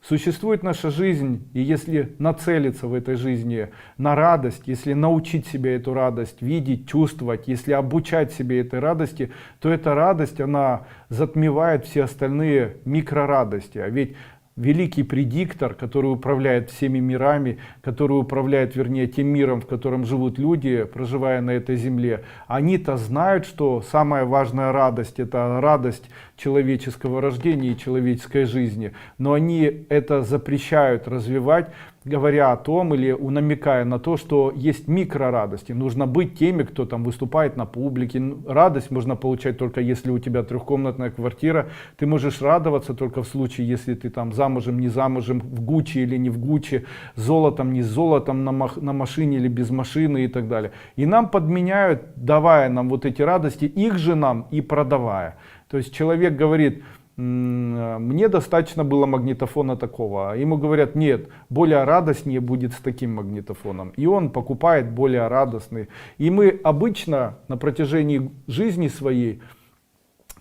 Существует наша жизнь, и если нацелиться в этой жизни на радость, если научить себя эту радость видеть, чувствовать, если обучать себе этой радости, то эта радость, она затмевает все остальные микрорадости. А ведь великий предиктор, который управляет всеми мирами, который управляет, вернее, тем миром, в котором живут люди, проживая на этой земле, они-то знают, что самая важная радость — это радость человеческого рождения и человеческой жизни. Но они это запрещают развивать, говоря о том или намекая на то, что есть микрорадости. Нужно быть теми, кто там выступает на публике. Радость можно получать только если у тебя трехкомнатная квартира. Ты можешь радоваться только в случае, если ты там замужем, не замужем, в Гуччи или не в Гуччи, золотом, не с золотом, на машине или без машины и так далее. И нам подменяют, давая нам вот эти радости, их же нам и продавая. То есть человек говорит: мне достаточно было магнитофона такого. А ему говорят, нет, более радостнее будет с таким магнитофоном. И он покупает более радостный. И мы обычно на протяжении жизни своей,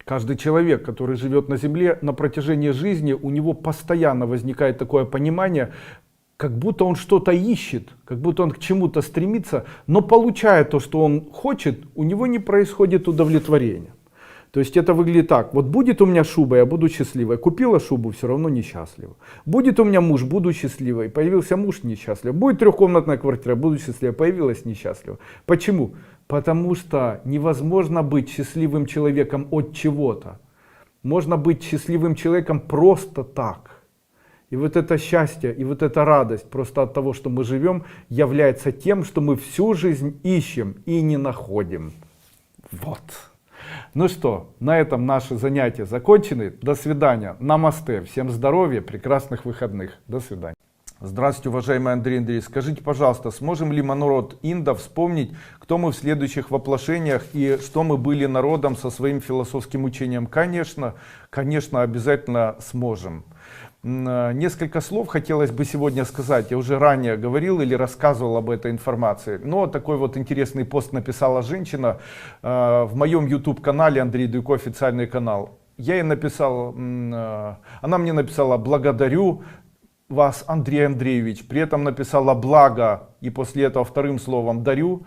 каждый человек, который живет на Земле, на протяжении жизни у него постоянно возникает такое понимание, как будто он что-то ищет, как будто он к чему-то стремится, но получая то, что он хочет, у него не происходит удовлетворения. То есть это выглядит так: вот будет у меня шуба, я буду счастливой. Купила шубу, все равно несчастлива. Будет у меня муж, буду счастливой. Появился муж, несчастлив. Будет трехкомнатная квартира, буду счастлива. Появилась несчастлива. Почему? Потому что невозможно быть счастливым человеком от чего-то. Можно быть счастливым человеком просто так. И вот это счастье, и вот эта радость просто от того, что мы живем, является тем, что мы всю жизнь ищем и не находим. Вот. Ну что, на этом наши занятия закончены. До свидания. Намасте. Всем здоровья, прекрасных выходных. До свидания. Здравствуйте, уважаемый Андрей Андреевич. Скажите, пожалуйста, сможем ли мы, народ Инда, вспомнить, кто мы в следующих воплощениях и что мы были народом со своим философским учением? Конечно, конечно, обязательно сможем. Несколько слов хотелось бы сегодня сказать. Я уже ранее говорил или рассказывал об этой информации. Но такой вот интересный пост написала женщина в моем YouTube-канале, Андрей Дуйко, официальный канал. Я ей написал, она мне написала: благодарю вас, Андрей Андреевич. При этом написала благо и после этого вторым словом дарю.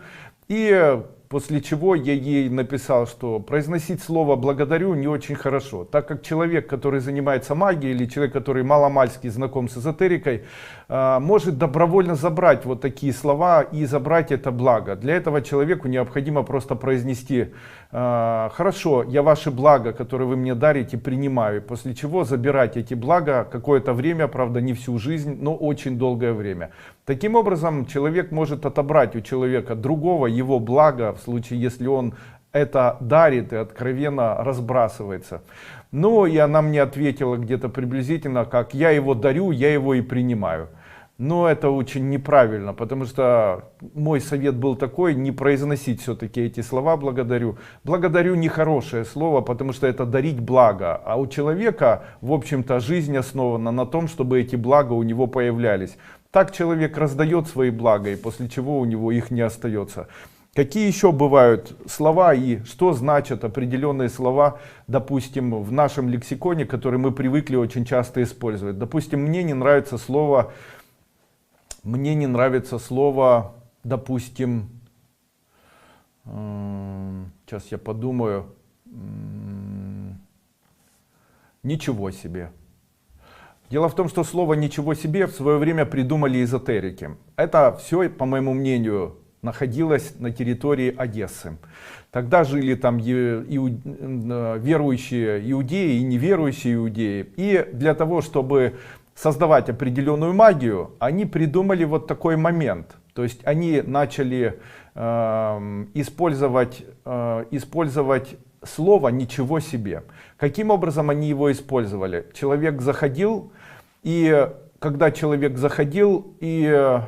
И после чего я ей написал, что произносить слово благодарю не очень хорошо, так как человек, который занимается магией, или человек, который маломальски знаком с эзотерикой, может добровольно забрать вот такие слова и забрать это благо. Для этого человеку необходимо просто произнести: хорошо, я ваши блага, которые вы мне дарите, принимаю. После чего забирать эти блага какое-то время, правда не всю жизнь, но очень долгое время. Таким образом, человек может отобрать у человека другого его благо, в случае, если он это дарит и откровенно разбрасывается. Ну и она мне ответила где-то приблизительно как: я его дарю, я его и принимаю. Но это очень неправильно, потому что мой совет был такой: не произносить все-таки эти слова благодарю. Благодарю не хорошее слово, потому что это дарить благо, а у человека, в общем-то, жизнь основана на том, чтобы эти блага у него появлялись. Так человек раздает свои блага, и после чего у него их не остается. Какие еще бывают слова и что значат определенные слова, допустим, в нашем лексиконе, которые мы привыкли очень часто использовать? Допустим, мне не нравится слово, допустим, сейчас я подумаю, ничего себе. Дело в том, что слово «ничего себе» в свое время придумали эзотерики. Это все, по моему мнению, находилось на территории Одессы. Тогда жили там верующие иудеи и неверующие иудеи. И для того, чтобы создавать определенную магию, они придумали вот такой момент. То есть они начали использовать слово «ничего себе». Каким образом они его использовали? Человек заходил, и когда человек заходил и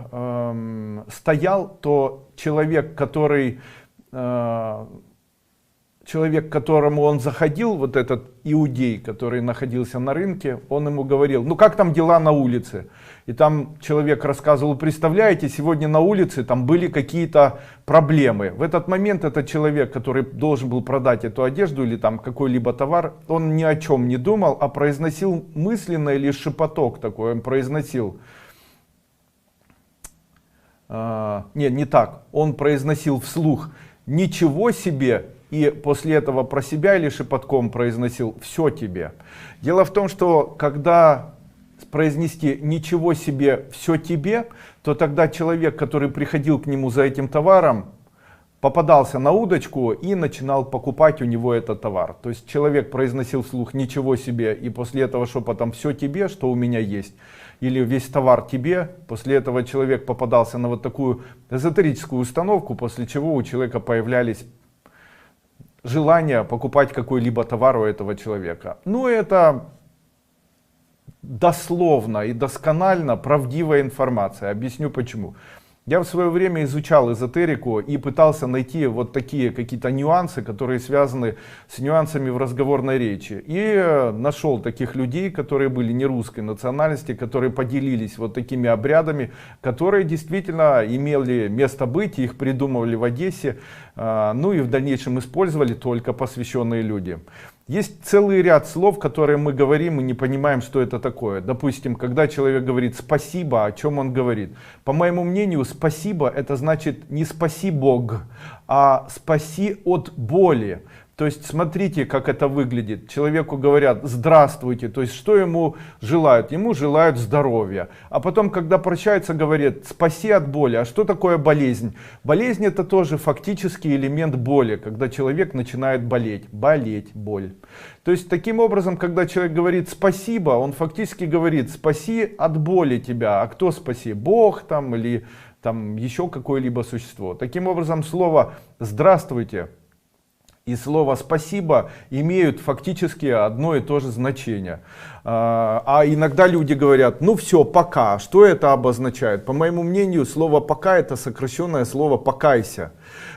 стоял, то человек, к которому он заходил, вот этот иудей, который находился на рынке, он ему говорил: ну как там дела на улице? И там человек рассказывал: представляете, сегодня на улице там были какие-то проблемы. В этот момент этот человек, который должен был продать эту одежду или там какой-либо товар, он ни о чем не думал, а произносил мысленно или шепоток такой, он произносил. Нет, не так, он произносил вслух «ничего себе», и после этого про себя или шепотком произносил «все тебе». Дело в том, что когда произнести «ничего себе, все тебе», то тогда человек, который приходил к нему за этим товаром, попадался на удочку и начинал покупать у него этот товар. То есть человек произносил вслух «ничего себе» и после этого шепотом «все тебе, что у меня есть». Или «весь товар тебе». После этого человек попадался на вот такую эзотерическую установку, после чего у человека появлялись желание покупать какой-либо товар у этого человека. Ну, это дословно и досконально правдивая информация. Объясню почему. Я в свое время изучал эзотерику и пытался найти вот такие какие-то нюансы, которые связаны с нюансами в разговорной речи. И нашел таких людей, которые были не русской национальности, которые поделились вот такими обрядами, которые действительно имели место быть, их придумывали в Одессе, ну и в дальнейшем использовали только посвященные люди. Есть целый ряд слов, которые мы говорим и не понимаем, что это такое. Допустим, когда человек говорит «спасибо», о чем он говорит? По моему мнению, «спасибо» это значит не «спаси Бог», а «спаси от боли». То есть смотрите, как это выглядит. Человеку говорят «здравствуйте», то есть что ему желают? Ему желают здоровья. А потом, когда прощаются, говорят «спаси от боли». А что такое болезнь? Болезнь это тоже фактически элемент боли, когда человек начинает болеть. Болеть, боль. То есть таким образом, когда человек говорит «спасибо», он фактически говорит «спаси от боли тебя». А кто спаси? Бог там или там еще какое-либо существо. Таким образом, слово «здравствуйте» и слово «спасибо» имеют фактически одно и то же значение. А иногда люди говорят, ну все, пока. Что это обозначает? По моему мнению, слово «пока» это сокращенное слово «покайся».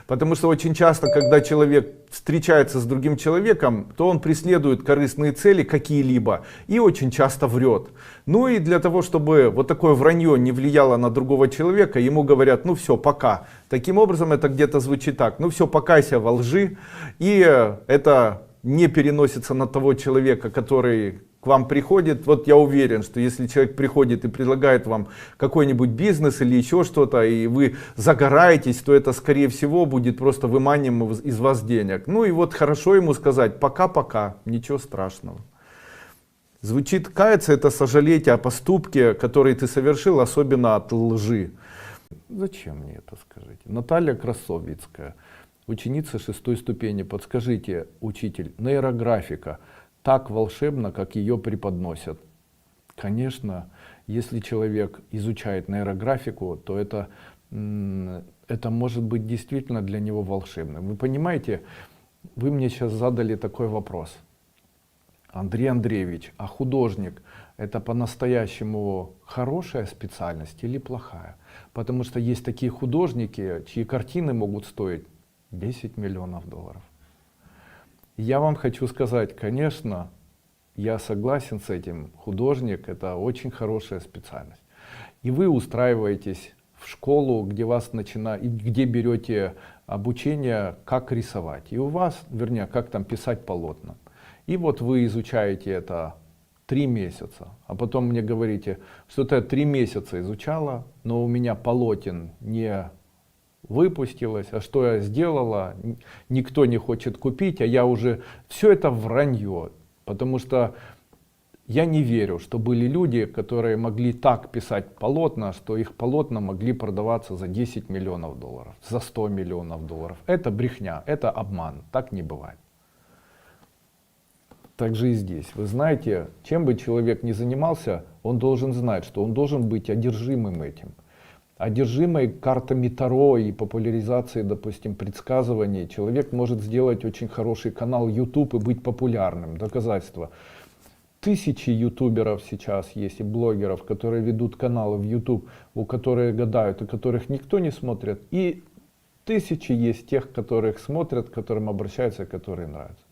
Потому что очень часто, когда человек встречается с другим человеком, то он преследует корыстные цели какие-либо и очень часто врет. Ну и для того, чтобы вот такое вранье не влияло на другого человека, ему говорят, ну все, пока. Таким образом это где-то звучит так, ну все, покайся во лжи. И это не переносится на того человека, который к вам приходит. Вот я уверен, что если человек приходит и предлагает вам какой-нибудь бизнес или еще что-то, и вы загораетесь, то это скорее всего будет просто выманием из вас денег. Ну и вот хорошо ему сказать пока-пока, ничего страшного. Звучит каяться, это сожалеть о поступке, который ты совершил, особенно от лжи. Зачем мне это, скажите? Наталья Красовицкая, ученица 6 ступени. Подскажите, учитель, нейрографика так волшебно, как ее преподносят? Конечно, если человек изучает нейрографику, то это может быть действительно для него волшебным. Вы понимаете, вы мне сейчас задали такой вопрос. Андрей Андреевич, а художник это по-настоящему хорошая специальность или плохая? Потому что есть такие художники, чьи картины могут стоить 10 миллионов долларов. Я вам хочу сказать, конечно, я согласен с этим. Художник это очень хорошая специальность. И вы устраиваетесь в школу, где где берете обучение, как рисовать. И у вас, вернее, как там писать полотна. И вот вы изучаете это 3 месяца, а потом мне говорите, что ты 3 месяца изучала, но у меня полотен не выпустилось, а что я сделала, никто не хочет купить, а я уже... Все это вранье, потому что я не верю, что были люди, которые могли так писать полотна, что их полотна могли продаваться за 10 миллионов долларов, за 100 миллионов долларов. Это брехня, это обман, так не бывает. Так же и здесь. Вы знаете, чем бы человек ни занимался, он должен знать, что он должен быть одержимым этим. Одержимой картами Таро и популяризацией, допустим, предсказываний. Человек может сделать очень хороший канал YouTube и быть популярным. Доказательство. Тысячи ютуберов сейчас есть и блогеров, которые ведут каналы в YouTube, у которых гадают, и которых никто не смотрит. И тысячи есть тех, которых смотрят, к которым обращаются, которые нравятся.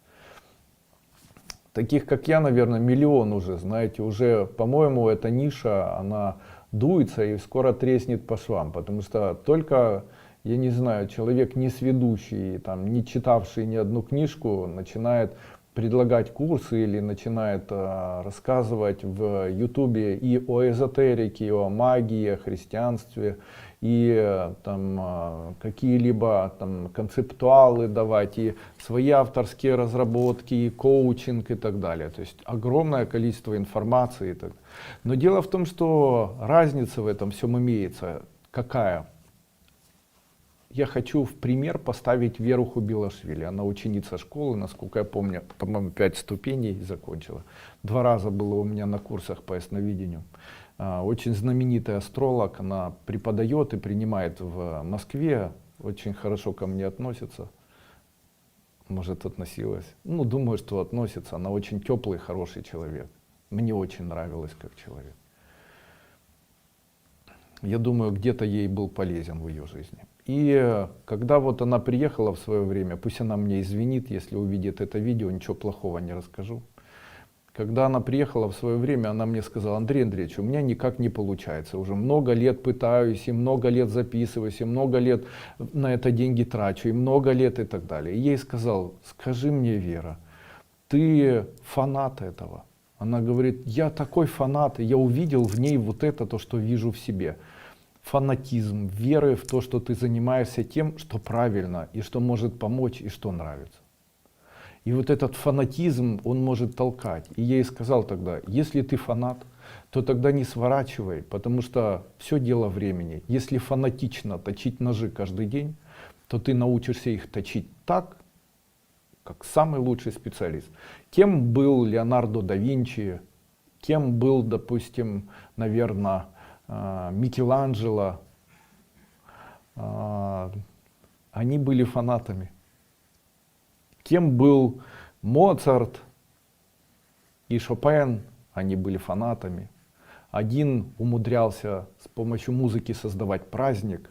Таких, как я, наверное, миллион уже, знаете, уже, по-моему, эта ниша, она дуется и скоро треснет по швам, потому что только, я не знаю, человек не сведущий, там, не читавший ни одну книжку, начинает предлагать курсы или начинает рассказывать в Ютубе и о эзотерике, и о магии, о христианстве, и там какие-либо там концептуалы давать, и свои авторские разработки, и коучинг и так далее. То есть огромное количество информации. Но дело в том, что разница в этом всем имеется. Какая? Я хочу в пример поставить Веру Хубилашвили. Она ученица школы, насколько я помню, по-моему, 5 ступеней закончила. 2 раза было у меня на курсах по ясновидению. Очень знаменитый астролог, она преподает и принимает в Москве, очень хорошо ко мне относится. Может, относилась. Ну, думаю, что относится. Она очень теплый, хороший человек. Мне очень нравилась как человек. я думаю, где-то ей был полезен в ее жизни. И когда вот она приехала в свое время, пусть она мне извинит, если увидит это видео, ничего плохого не расскажу. Когда она приехала в свое время, она мне сказала: Андрей Андреевич, у меня никак не получается, уже много лет пытаюсь, и много лет записываюсь, и много лет на это деньги трачу, и много лет и так далее. И я ей сказал: скажи мне, Вера, ты фанат этого? Она говорит: я такой фанат, и я увидел в ней вот это, то, что вижу в себе. Фанатизм, веры в то, что ты занимаешься тем, что правильно, и что может помочь, и что нравится. И вот этот фанатизм, он может толкать. И я ей сказал тогда: если ты фанат, то тогда не сворачивай, потому что все дело времени. Если фанатично точить ножи каждый день, то ты научишься их точить так, как самый лучший специалист. Кем был Леонардо да Винчи, кем был, допустим, наверное, Микеланджело. Они были фанатами. Кем был Моцарт и Шопен, они были фанатами. Один умудрялся с помощью музыки создавать праздник,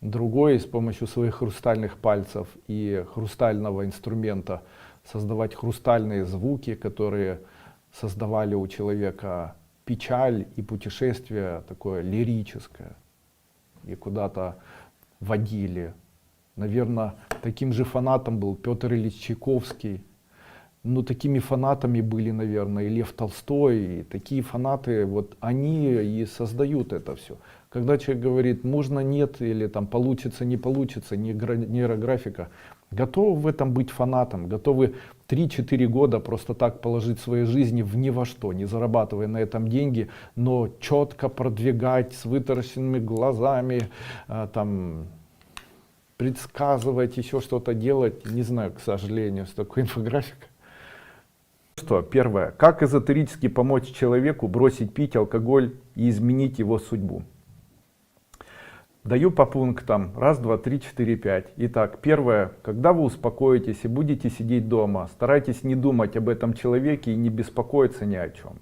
другой с помощью своих хрустальных пальцев и хрустального инструмента создавать хрустальные звуки, которые создавали у человека печаль и путешествие такое лирическое, и куда-то водили. Наверное, таким же фанатом был Петр Ильич Чайковский. Ну, такими фанатами были, наверное, и Лев Толстой. И такие фанаты, вот они и создают это все. Когда человек говорит: можно, нет, или там получится, не получится, нейрографика, готовы в этом быть фанатом, готовы 3-4 года просто так положить своей жизни в ни во что, не зарабатывая на этом деньги, но четко продвигать с вытаращенными глазами, там, предсказывать, еще что-то делать. Не знаю, к сожалению, что такое инфографика. Что, первое. Как эзотерически помочь человеку бросить пить алкоголь и изменить его судьбу? Даю по пунктам. 1, 2, 3, 4, 5. Итак, первое. Когда вы успокоитесь и будете сидеть дома, старайтесь не думать об этом человеке и не беспокоиться ни о чем.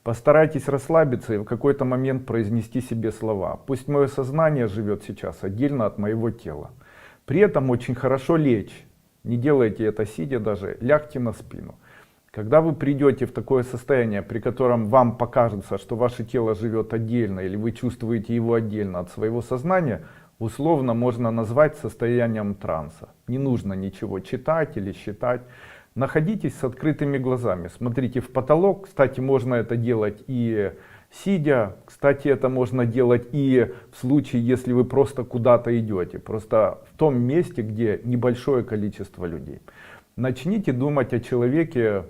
Постарайтесь расслабиться и в какой-то момент произнести себе слова: пусть мое сознание живет сейчас отдельно от моего тела. При этом очень хорошо лечь. Не делайте это сидя даже, лягте на спину. Когда вы придете в такое состояние, при котором вам покажется, что ваше тело живет отдельно, или вы чувствуете его отдельно от своего сознания, условно можно назвать состоянием транса. Не нужно ничего читать или считать. Находитесь с открытыми глазами, смотрите в потолок. Кстати, можно это делать и сидя. Кстати, это можно делать и в случае, если вы просто куда-то идете. Просто в том месте, где небольшое количество людей. Начните думать о человеке,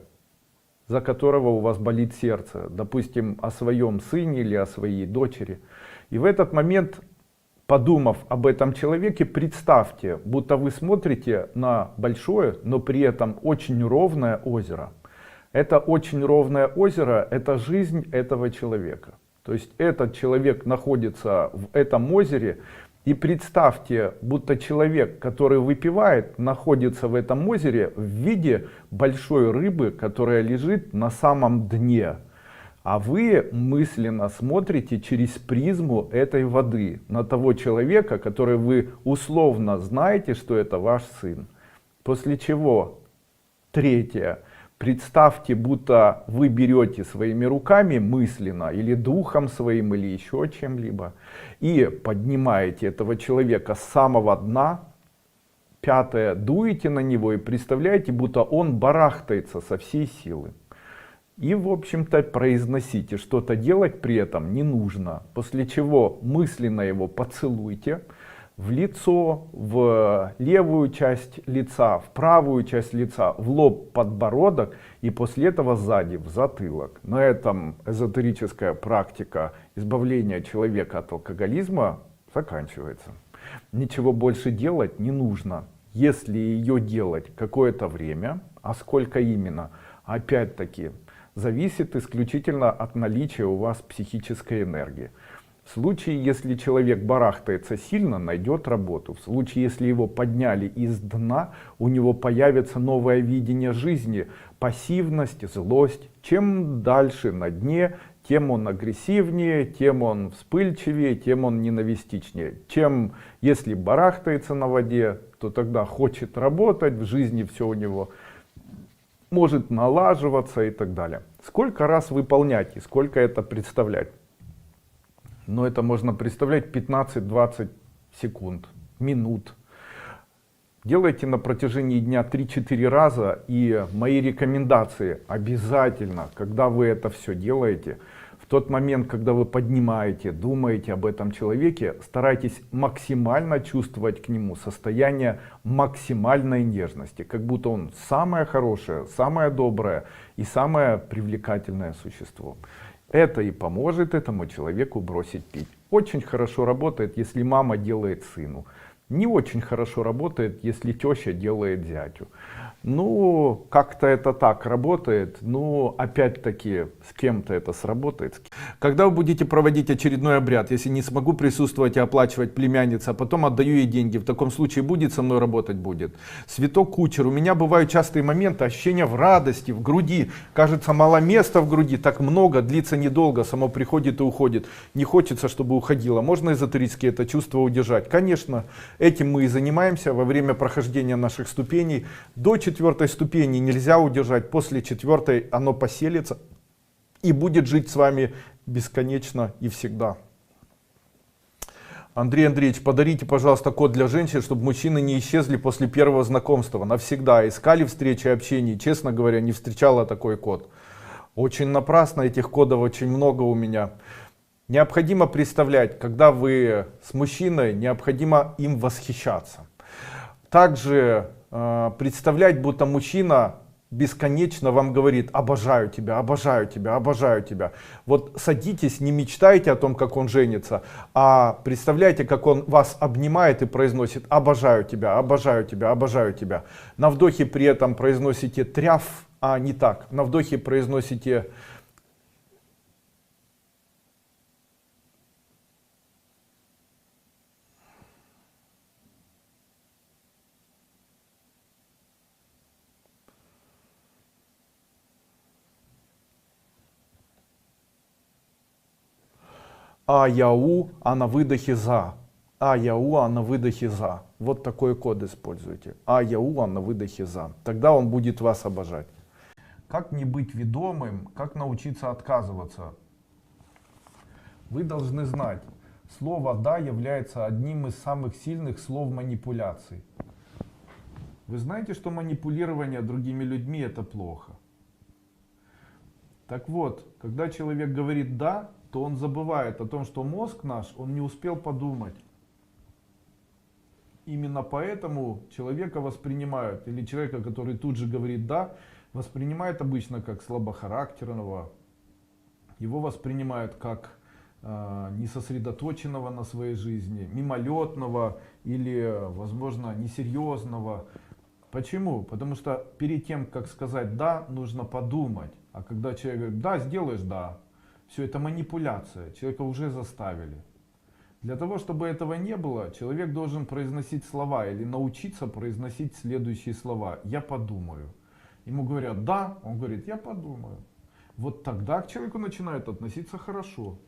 за которого у вас болит сердце. Допустим, о своем сыне или о своей дочери. И в этот момент, подумав об этом человеке, представьте, будто вы смотрите на большое, но при этом очень ровное озеро. Это очень ровное озеро — это жизнь этого человека. То есть этот человек находится в этом озере, и представьте, будто человек, который выпивает, находится в этом озере в виде большой рыбы, которая лежит на самом дне. А вы мысленно смотрите через призму этой воды на того человека, который вы условно знаете, что это ваш сын. После чего, третье, представьте, будто вы берете своими руками мысленно, или духом своим, или еще чем-либо, и поднимаете этого человека с самого дна. Пятое, дуете на него и представляете, будто он барахтается со всей силы. И, в общем-то, произносите, что-то делать при этом не нужно. После чего мысленно его поцелуйте в лицо, в левую часть лица, в правую часть лица, в лоб, подбородок, и после этого сзади, в затылок. На этом эзотерическая практика избавления человека от алкоголизма заканчивается. Ничего больше делать не нужно. Если ее делать какое-то время, а сколько именно, опять-таки, зависит исключительно от наличия у вас психической энергии. В случае, если человек барахтается сильно, найдет работу. В случае, если его подняли из дна, у него появится новое видение жизни, пассивность, злость. Чем дальше на дне, тем он агрессивнее, тем он вспыльчивее, тем он ненавистичнее. Чем если барахтается на воде, то тогда хочет работать, в жизни все у него может налаживаться и так далее. Сколько раз выполнять и сколько это представлять? Но это можно представлять 15-20 секунд, минут. Делайте на протяжении дня 3-4 раза, и мои рекомендации обязательно, когда вы это все делаете, в тот момент, когда вы поднимаете, думаете об этом человеке, старайтесь максимально чувствовать к нему состояние максимальной нежности, как будто он самое хорошее, самое доброе и самое привлекательное существо. Это и поможет этому человеку бросить пить. Очень хорошо работает, если мама делает сыну. Не очень хорошо работает, если теща делает зятю. Ну, как-то это так работает, но опять-таки с кем-то это сработает. Когда вы будете проводить очередной обряд, если не смогу присутствовать и оплачивать племянница, а потом отдаю ей деньги, в таком случае будет со мной работать? Будет. Святок Кучер, у меня бывают частые моменты, ощущения в радости, в груди. Кажется, мало места в груди, так много, длится недолго, само приходит и уходит. Не хочется, чтобы уходило. Можно эзотерически это чувство удержать? Конечно, этим мы и занимаемся во время прохождения наших ступеней. До 4-й ступени нельзя удержать, после 4-й оно поселится и будет жить с вами бесконечно и всегда. Андрей Андреевич, подарите, пожалуйста, код для женщин, чтобы мужчины не исчезли после первого знакомства навсегда. Искали встречи и общения, честно говоря, не встречала такой код. Очень напрасно, этих кодов очень много у меня. Необходимо представлять, когда вы с мужчиной, необходимо им восхищаться. Также представлять, будто мужчина бесконечно вам говорит: обожаю тебя, обожаю тебя, обожаю тебя. Вот садитесь, не мечтайте о том, как он женится, а представляйте, как он вас обнимает и произносит: обожаю тебя, обожаю тебя, обожаю тебя. На вдохе при этом произносите тряф, а не так. На вдохе произносите а-яу, а на выдохе за. А-яу, а на выдохе за. Вот такой код используйте. А-яу, а на выдохе за. Тогда он будет вас обожать. Как не быть ведомым, как научиться отказываться? Вы должны знать, слово «да» является одним из самых сильных слов манипуляций. Вы знаете, что манипулирование другими людьми — это плохо. Так вот, когда человек говорит «да», то он забывает о том, что мозг наш, он не успел подумать. Именно поэтому человека воспринимают, или человека, который тут же говорит «да», воспринимают обычно как слабохарактерного, его воспринимают как несосредоточенного на своей жизни, мимолетного или, возможно, несерьезного. Почему? Потому что перед тем, как сказать «да», нужно подумать. А когда человек говорит «да, сделаешь», «да», все это манипуляция, человека уже заставили. Для того, чтобы этого не было, человек должен произносить слова или научиться произносить следующие слова: «Я подумаю». Ему говорят «да», он говорит «я подумаю». Вот тогда к человеку начинают относиться хорошо.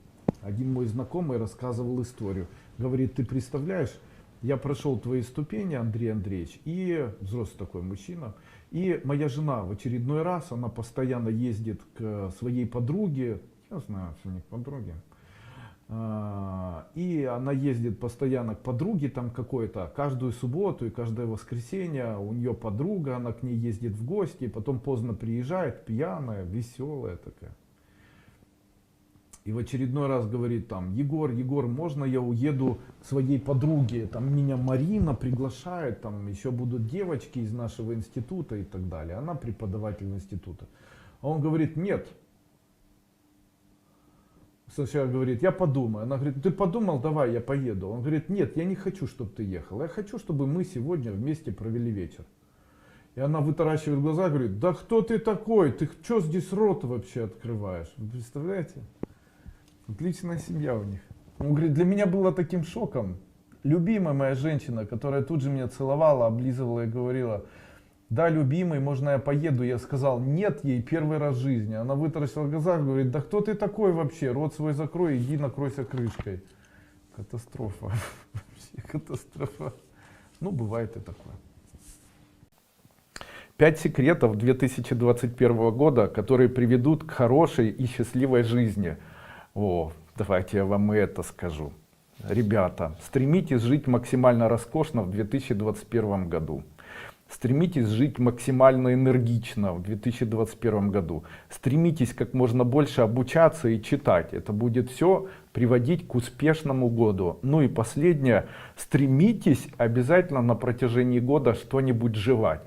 Один мой знакомый рассказывал историю. Говорит: ты представляешь, я прошел твои ступени, Андрей Андреевич, и взрослый такой мужчина, и моя жена в очередной раз, она постоянно ездит к своей подруге, я знаю, что у них подруги, и она ездит постоянно к подруге там какой-то, каждую субботу и каждое воскресенье у нее подруга, она к ней ездит в гости, потом поздно приезжает, пьяная, веселая такая. И в очередной раз говорит там: Егор, можно я уеду к своей подруге? Там меня Марина приглашает, там еще будут девочки из нашего института и так далее. Она преподаватель института. А он говорит: нет. Сначала говорит: я подумаю. Она говорит: ты подумал, давай я поеду. Он говорит: нет, я не хочу, чтобы ты ехал. Я хочу, чтобы мы сегодня вместе провели вечер. И она вытаращивает глаза и говорит: да кто ты такой? Ты что здесь рот вообще открываешь? Вы представляете? Отличная семья у них. Он говорит: для меня было таким шоком. Любимая моя женщина, которая тут же меня целовала, облизывала и говорила: Да, любимый, можно я поеду? Я сказал нет ей первый раз в жизни. Она вытаращила глаза, говорит, да кто ты такой вообще? Рот свой закрой, иди накройся крышкой. Катастрофа. Вообще катастрофа. Ну, бывает и такое. 5 секретов 2021 года, которые приведут к хорошей и счастливой жизни. О, давайте я вам и это скажу. Ребята, стремитесь жить максимально роскошно в 2021 году. Стремитесь жить максимально энергично в 2021 году. Стремитесь как можно больше обучаться и читать. Это будет все приводить к успешному году. Ну и последнее. Стремитесь обязательно на протяжении года что-нибудь жевать.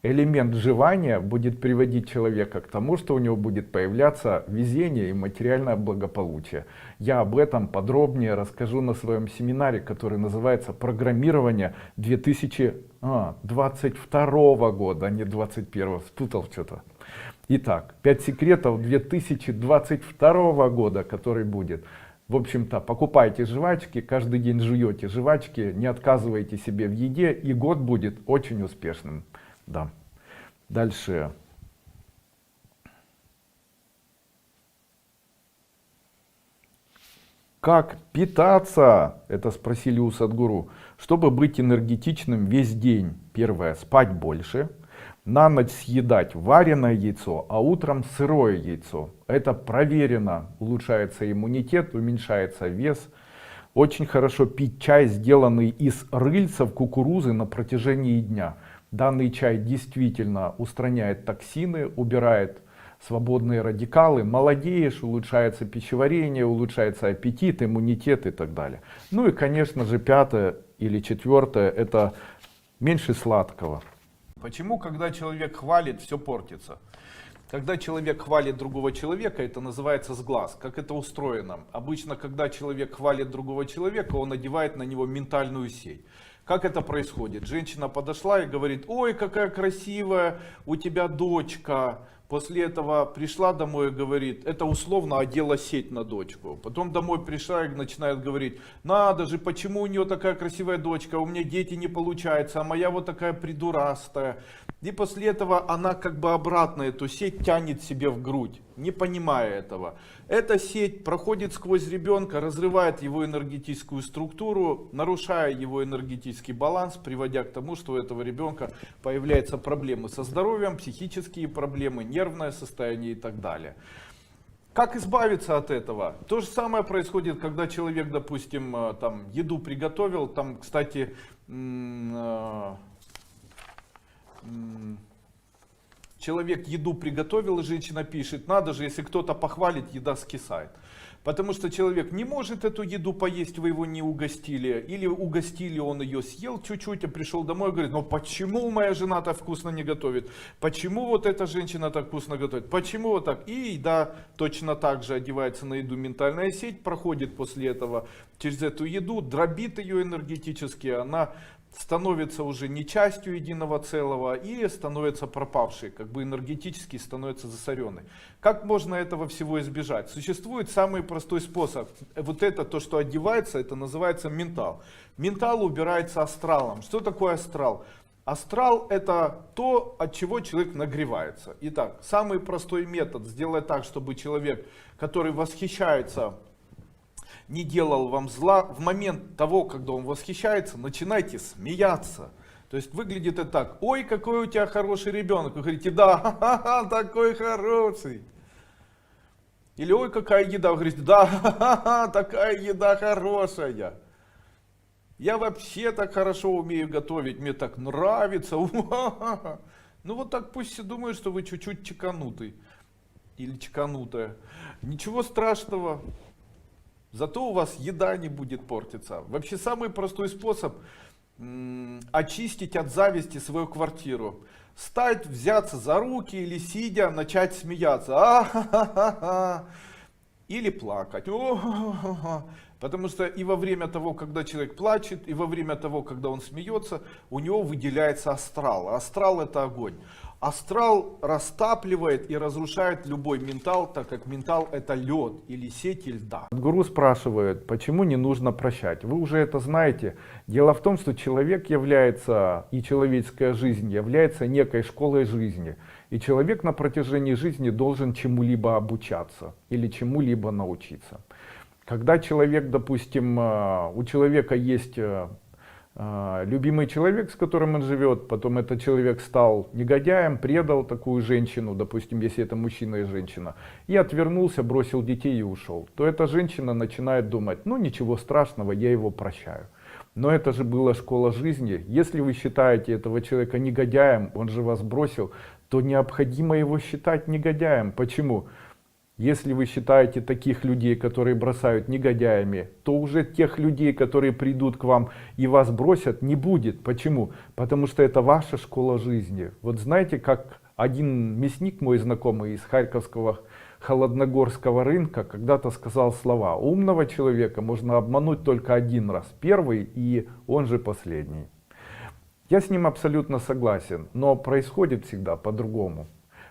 Элемент жевания будет приводить человека к тому, что у него будет появляться везение и материальное благополучие. Я об этом подробнее расскажу на своем семинаре, который называется «Программирование 2022 года», а не 2021, спутал что-то. Итак, 5 секретов 2022 года, который будет. В общем-то, покупайте жвачки, каждый день жуете жвачки, не отказывайте себе в еде, и год будет очень успешным. Да. Дальше. Как питаться? Это спросили у Садгуру. Чтобы быть энергетичным весь день. Первое. Спать больше. На ночь съедать вареное яйцо, а утром сырое яйцо. Это проверено. Улучшается иммунитет, уменьшается вес. Очень хорошо пить чай, сделанный из рыльцев кукурузы на протяжении дня. Данный чай действительно устраняет токсины, убирает свободные радикалы, молодеешь, улучшается пищеварение, улучшается аппетит, иммунитет и так далее. Ну и, конечно же, 5 или 4 это меньше сладкого. Почему, когда человек хвалит, все портится? Когда человек хвалит другого человека, это называется сглаз. Как это устроено? Обычно, когда человек хвалит другого человека, он одевает на него ментальную сеть. Как это происходит? Женщина подошла и говорит: ой, какая красивая у тебя дочка. После этого пришла домой и говорит, это условно одела сеть на дочку. Потом домой пришла и начинает говорить: надо же, почему у нее такая красивая дочка, у меня дети не получаются, а моя вот такая придурастая. И после этого она как бы обратно эту сеть тянет себе в грудь, не понимая этого. Эта сеть проходит сквозь ребенка, разрывает его энергетическую структуру, нарушая его энергетический баланс, приводя к тому, что у этого ребенка появляются проблемы со здоровьем, психические проблемы, нервное состояние и так далее. Как избавиться от этого? То же самое происходит, когда человек, допустим, там еду приготовил, там, кстати, человек еду приготовил, и женщина пишет: надо же, если кто-то похвалит, еда скисает. Потому что человек не может эту еду поесть, вы его не угостили. Или угостили, он ее съел чуть-чуть, а пришел домой и говорит: ну почему моя жена так вкусно не готовит? Почему вот эта женщина так вкусно готовит? Почему вот так? И еда точно так же одевается на еду ментальная сеть, проходит после этого через эту еду, дробит ее энергетически, она становится уже не частью единого целого и становится пропавшей, как бы энергетически становится засоренной. Как можно этого всего избежать? Существует самый простой способ. Вот это, то, что одевается, это называется ментал. Ментал убирается астралом. Что такое астрал? Астрал — это то, от чего человек нагревается. Итак, самый простой метод — сделать так, чтобы человек, который восхищается, не делал вам зла. В момент того, когда он восхищается, начинайте смеяться. То есть выглядит это так: ой, какой у тебя хороший ребенок. Вы говорите: да, ха-ха, такой хороший. Или ой, какая еда. Вы говорите: да, ха-ха, такая еда хорошая. Я вообще так хорошо умею готовить, мне так нравится. Ну вот так пусть все думают, что вы чуть-чуть чеканутый. Или чеканутая. Ничего страшного. Зато у вас еда не будет портиться. Вообще самый простой способ очистить от зависти свою квартиру. Встать, взяться за руки или сидя начать смеяться. А-ха-ха-ха. Или плакать. Потому что и во время того, когда человек плачет, и во время того, когда он смеется, у него выделяется астрал. Астрал — это огонь. Астрал растапливает и разрушает любой ментал, так как ментал — это лед или сети льда. Гуру спрашивает, почему не нужно прощать. Вы уже это знаете. Дело в том, что человек является, и человеческая жизнь является некой школой жизни. И человек на протяжении жизни должен чему-либо обучаться или чему-либо научиться. Когда человек, допустим, у человека есть любимый человек, с которым он живет, потом этот человек стал негодяем, предал такую женщину, допустим, если это мужчина и женщина, и отвернулся, бросил детей и ушел, то эта женщина начинает думать, ну ничего страшного, я его прощаю. Но это же была школа жизни. Если вы считаете этого человека негодяем, он же вас бросил, то необходимо его считать негодяем. Почему? Если вы считаете таких людей, которые бросают, негодяями, то уже тех людей, которые придут к вам и вас бросят, не будет. Почему? Потому что это ваша школа жизни. Вот знаете, как один мясник мой знакомый из Харьковского Холодногорского рынка когда-то сказал слова: умного человека можно обмануть только один раз, первый и он же последний. Я с ним абсолютно согласен, но происходит всегда по-другому.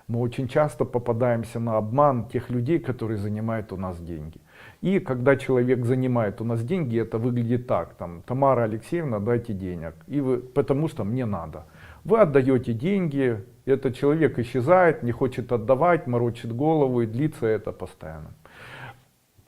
Мы очень часто попадаемся на обман тех людей, которые занимают у нас деньги. И когда человек занимает у нас деньги, это выглядит так: там, Тамара Алексеевна, дайте денег, и вы, потому что мне надо. Вы отдаете деньги, этот человек исчезает, не хочет отдавать, морочит голову, и длится это постоянно.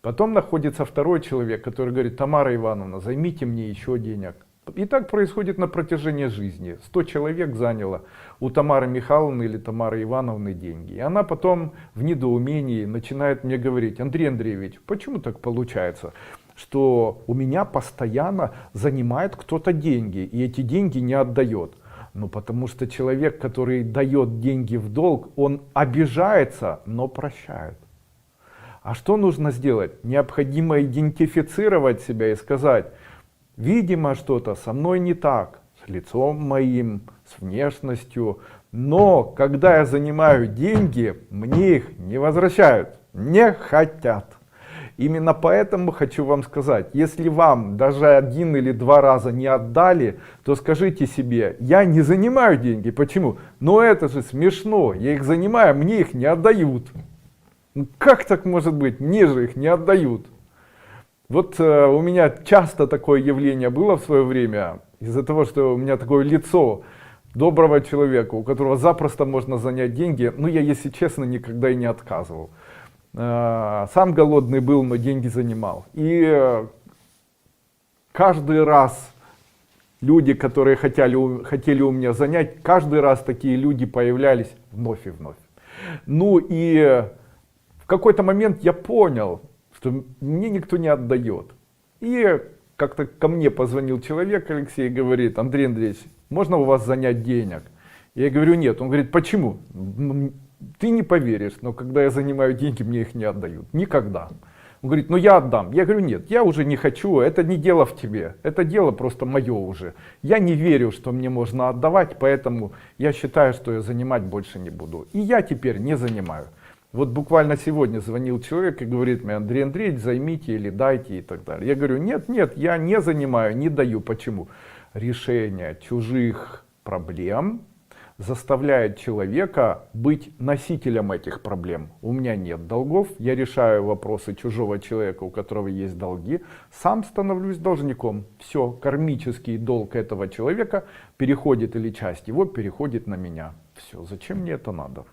Потом находится второй человек, который говорит: Тамара Ивановна, займите мне еще денег. И так происходит на протяжении жизни. 100 человек заняло у Тамары Михайловны или Тамары Ивановны деньги. И она потом в недоумении начинает мне говорить: Андрей Андреевич, почему так получается, что у меня постоянно занимает кто-то деньги, и эти деньги не отдает? Ну потому что человек, который дает деньги в долг, он обижается, но прощает. А что нужно сделать? Необходимо идентифицировать себя и сказать: видимо, что-то со мной не так, с лицом моим, с внешностью, но когда я занимаю деньги, мне их не возвращают, не хотят. Именно поэтому хочу вам сказать, если вам даже 1 или 2 раза не отдали, то скажите себе: я не занимаю деньги. Почему? Но это же смешно, я их занимаю, мне их не отдают. Ну, как так может быть? Мне же их не отдают. Вот у меня часто такое явление было в свое время, из-за того, что у меня такое лицо доброго человека, у которого запросто можно занять деньги. Ну, я, если честно, никогда и не отказывал. Сам голодный был, но деньги занимал. И каждый раз люди, которые хотели у меня занять, каждый раз такие люди появлялись вновь и вновь. Ну и в какой-то момент я понял, что мне никто не отдает. И как-то ко мне позвонил человек, Алексей, и говорит: Андрей Андреевич, можно у вас занять денег? Я говорю: нет. Он говорит: почему? Ты не поверишь, но когда я занимаю деньги, мне их не отдают. Никогда. Он говорит: ну я отдам. Я говорю: нет, я уже не хочу, это не дело в тебе, это дело просто мое уже. Я не верю, что мне можно отдавать, поэтому я считаю, что я занимать больше не буду. И я теперь не занимаю. Вот буквально сегодня звонил человек и говорит мне: Андрей Андреевич, займите или дайте и так далее. Я говорю: нет, я не занимаю, не даю. Почему? Решение чужих проблем заставляет человека быть носителем этих проблем. У меня нет долгов, я решаю вопросы чужого человека, у которого есть долги, сам становлюсь должником. Все, кармический долг этого человека переходит, или часть его переходит на меня. Все, зачем мне это надо?